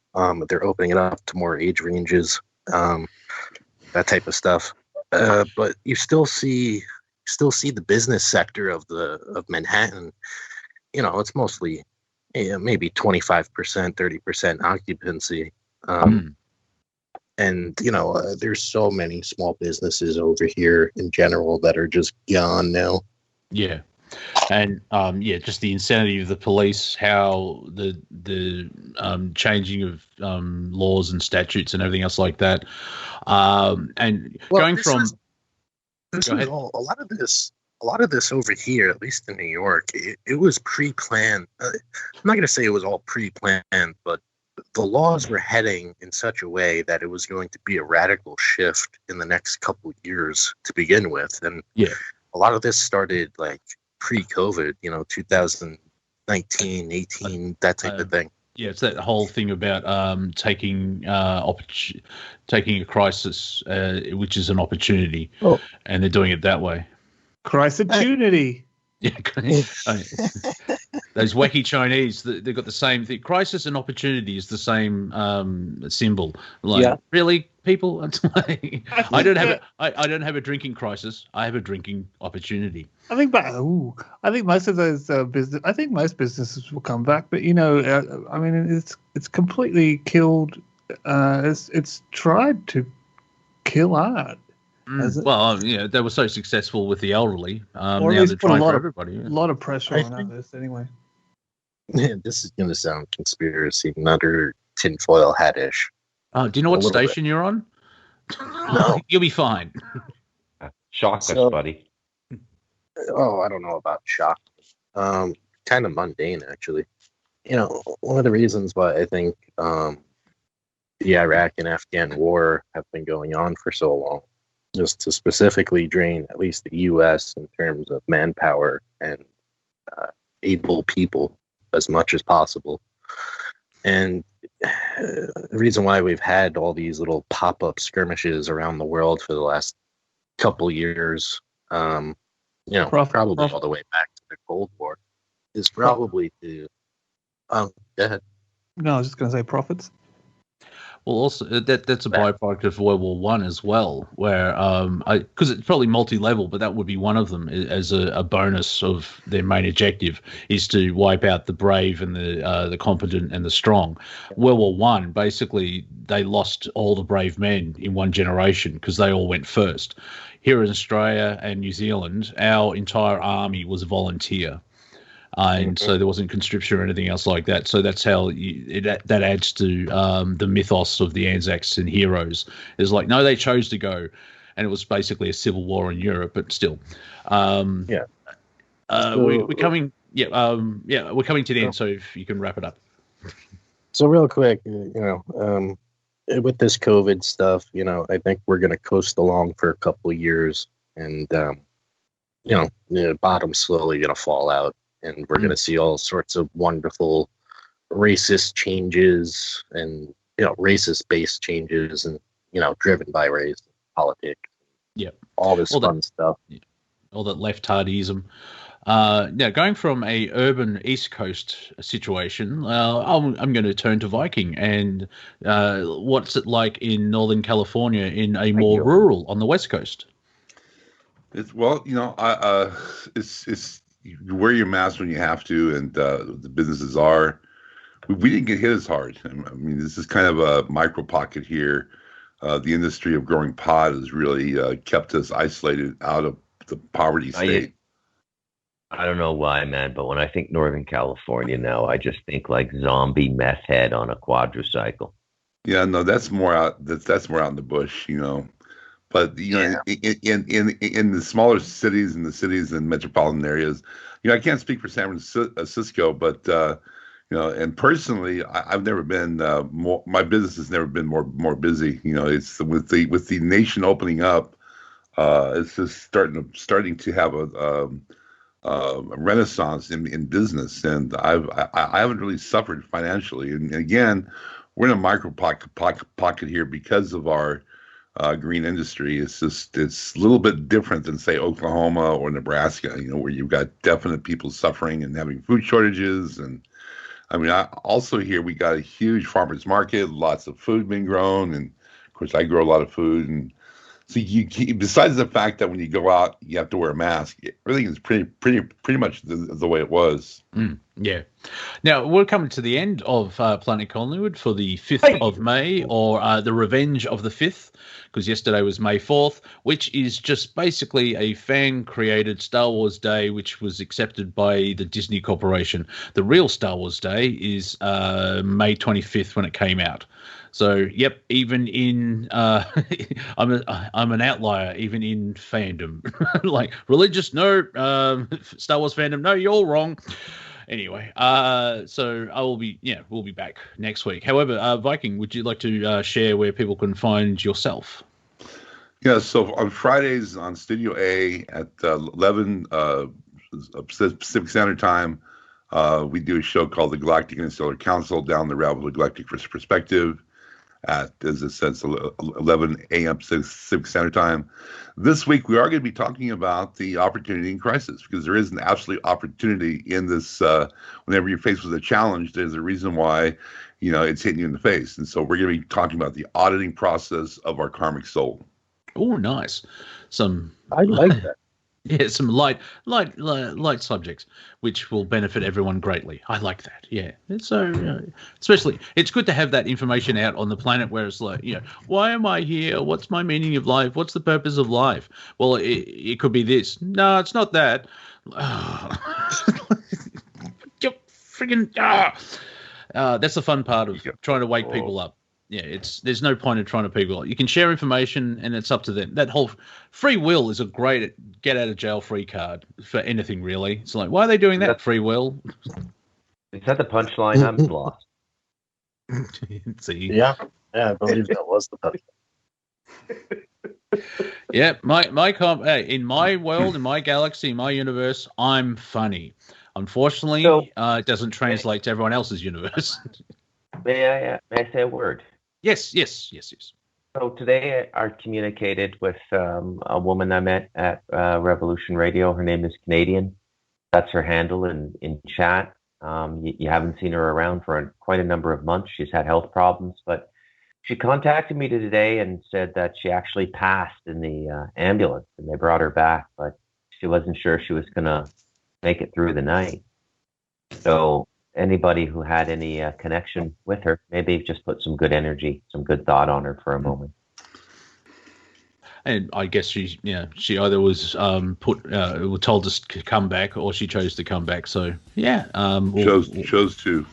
They're opening it up to more age ranges, that type of stuff, but you still see the business sector of Manhattan. It's mostly maybe 25%, 30% occupancy. And there's so many small businesses over here in general that are just gone now. Yeah. And just the insanity of the police, how the changing of laws and statutes and everything else like that. A lot of this over here, at least in New York, it was pre-planned. I'm not going to say it was all pre-planned, but the laws were heading in such a way that it was going to be a radical shift in the next couple of years to begin with. And a lot of this started pre-COVID, 2019, 18, that type of thing. Yeah, it's that whole thing about taking a crisis, which is an opportunity, and they're doing it that way. Crisis-tunity. Yeah, those wacky Chinese, they've got the same thing. Crisis and opportunity is the same symbol. Really, people? I don't have a drinking crisis. I have a drinking opportunity. I think most of those most businesses will come back, but it's completely killed. It's tried to kill art. They were so successful with the elderly. Now they're trying for everybody. A lot of pressure on others, anyway. Yeah, this is going to sound conspiracy, nutter, tinfoil hat-ish. Do you know what station you're on? No. You'll be fine. Shock us, buddy. Oh, I don't know about shock. Kind of mundane, actually. One of the reasons why I think the Iraq and Afghan war have been going on for so long, just to specifically drain at least the U.S. in terms of manpower and able people as much as possible. And the reason why we've had all these little pop-up skirmishes around the world for the last couple years, probably all the way back to the Cold War, is probably to... go ahead. No, I was just going to say profits. Well, also that's a byproduct of World War One as well, where because it's probably multi-level, but that would be one of them as a bonus of their main objective is to wipe out the brave and the competent and the strong. World War One, basically, they lost all the brave men in one generation because they all went first. Here in Australia and New Zealand, our entire army was a volunteer. And so there wasn't conscription or anything else like that. So that's how that adds to the mythos of the Anzacs and heroes. It's like, no, they chose to go. And it was basically a civil war in Europe, but still. We're coming to the end, so if you can wrap it up. So real quick, with this COVID stuff, I think we're going to coast along for a couple of years. And, the bottom's slowly going to fall out. And we're going to see all sorts of wonderful racist changes and, racist-based changes and, driven by race, politics. Yeah. All this fun stuff. Yeah. All that left-hardism. Now, going from a urban East Coast situation, I'm going to turn to Viking. And what's it like in Northern California in a more rural on the West Coast? It's you wear your mask when you have to, and the businesses are. We didn't get hit as hard. I mean, this is kind of a micro pocket here. The industry of growing pot has really kept us isolated out of the poverty state. I don't know why, man, but when I think Northern California now, I just think like zombie meth head on a quadricycle. Yeah, no, that's more out. That's more out in the bush, But in the smaller cities and the cities and metropolitan areas, I can't speak for San Francisco, but and personally, I've never been more. My business has never been more busy. It's with the nation opening up, it's just starting to have a renaissance in business, and I haven't really suffered financially. And again, we're in a micro pocket here because of our green industry. It's a little bit different than say Oklahoma or Nebraska, where you've got definite people suffering and having food shortages. And I mean, also here we got a huge farmers market, lots of food being grown, and of course I grow a lot of food. And so you besides the fact that when you go out you have to wear a mask, everything is pretty much the way it was. Yeah. Now we're coming to the end of Planet Collingwood for the 5th of May, or the Revenge of the 5th, because yesterday was May 4th, which is just basically a fan-created Star Wars Day, which was accepted by the Disney Corporation. The real Star Wars Day is May 25th when it came out. So, yep, even in I'm an outlier, even in fandom. Like religious, no. Star Wars fandom, no, you're all wrong. Anyway, so we'll be back next week. However, Viking, would you like to share where people can find yourself? Yeah, so on Fridays on Studio A at 11 Pacific Standard Time, we do a show called the Galactic Interstellar Council, down the route of the Galactic Perspective, at, as it says, 11 a.m. Pacific Standard Time. This week, we are going to be talking about the opportunity in crisis, because there is an absolute opportunity in this. Whenever you're faced with a challenge, there's a reason why, it's hitting you in the face. And so we're going to be talking about the auditing process of our karmic soul. Oh, nice. I like that. Yeah, some light subjects, which will benefit everyone greatly. I like that. Yeah, so especially it's good to have that information out on the planet, where it's like, why am I here? What's my meaning of life? What's the purpose of life? Well, it could be this. No, it's not that. You freaking. That's the fun part of trying to wake people up. there's no point in trying to people. You can share information, and it's up to them. That whole free will is a great get out of jail free card for anything, really. It's like, why are they doing that? Free will. Is that the punchline? I'm lost. See, Yeah, I believe that was the punchline. Yeah, in my world, in my galaxy, in my universe, I'm funny. Unfortunately, it doesn't translate to everyone else's universe. May I say a word? Yes. So today I communicated with a woman I met at Revolution Radio. Her name is Canadian. That's her handle in chat. You haven't seen her around for quite a number of months. She's had health problems, but she contacted me today and said that she actually passed in the ambulance, and they brought her back, but she wasn't sure she was going to make it through the night. So anybody who had any connection with her, maybe just put some good energy, some good thought on her for a moment. And I guess she either was told to come back, or she chose to come back. So yeah, chose to.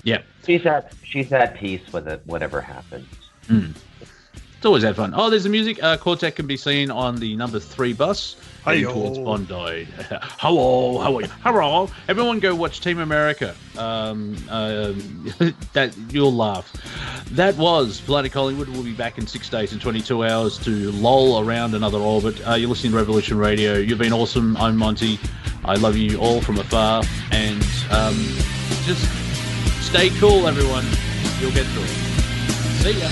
Yeah, she's at peace with it, whatever happens. It's always had fun. Oh, there's the music. Cortek can be seen on the number 3 bus heading towards Bondi. Hello. Everyone go watch Team America. That you'll laugh. That was Planet Collingwood. We'll be back in 6 days and 22 hours to loll around another orbit. You're listening to Revolution Radio. You've been awesome. I'm Monty. I love you all from afar. And just stay cool, everyone. You'll get through it. See ya.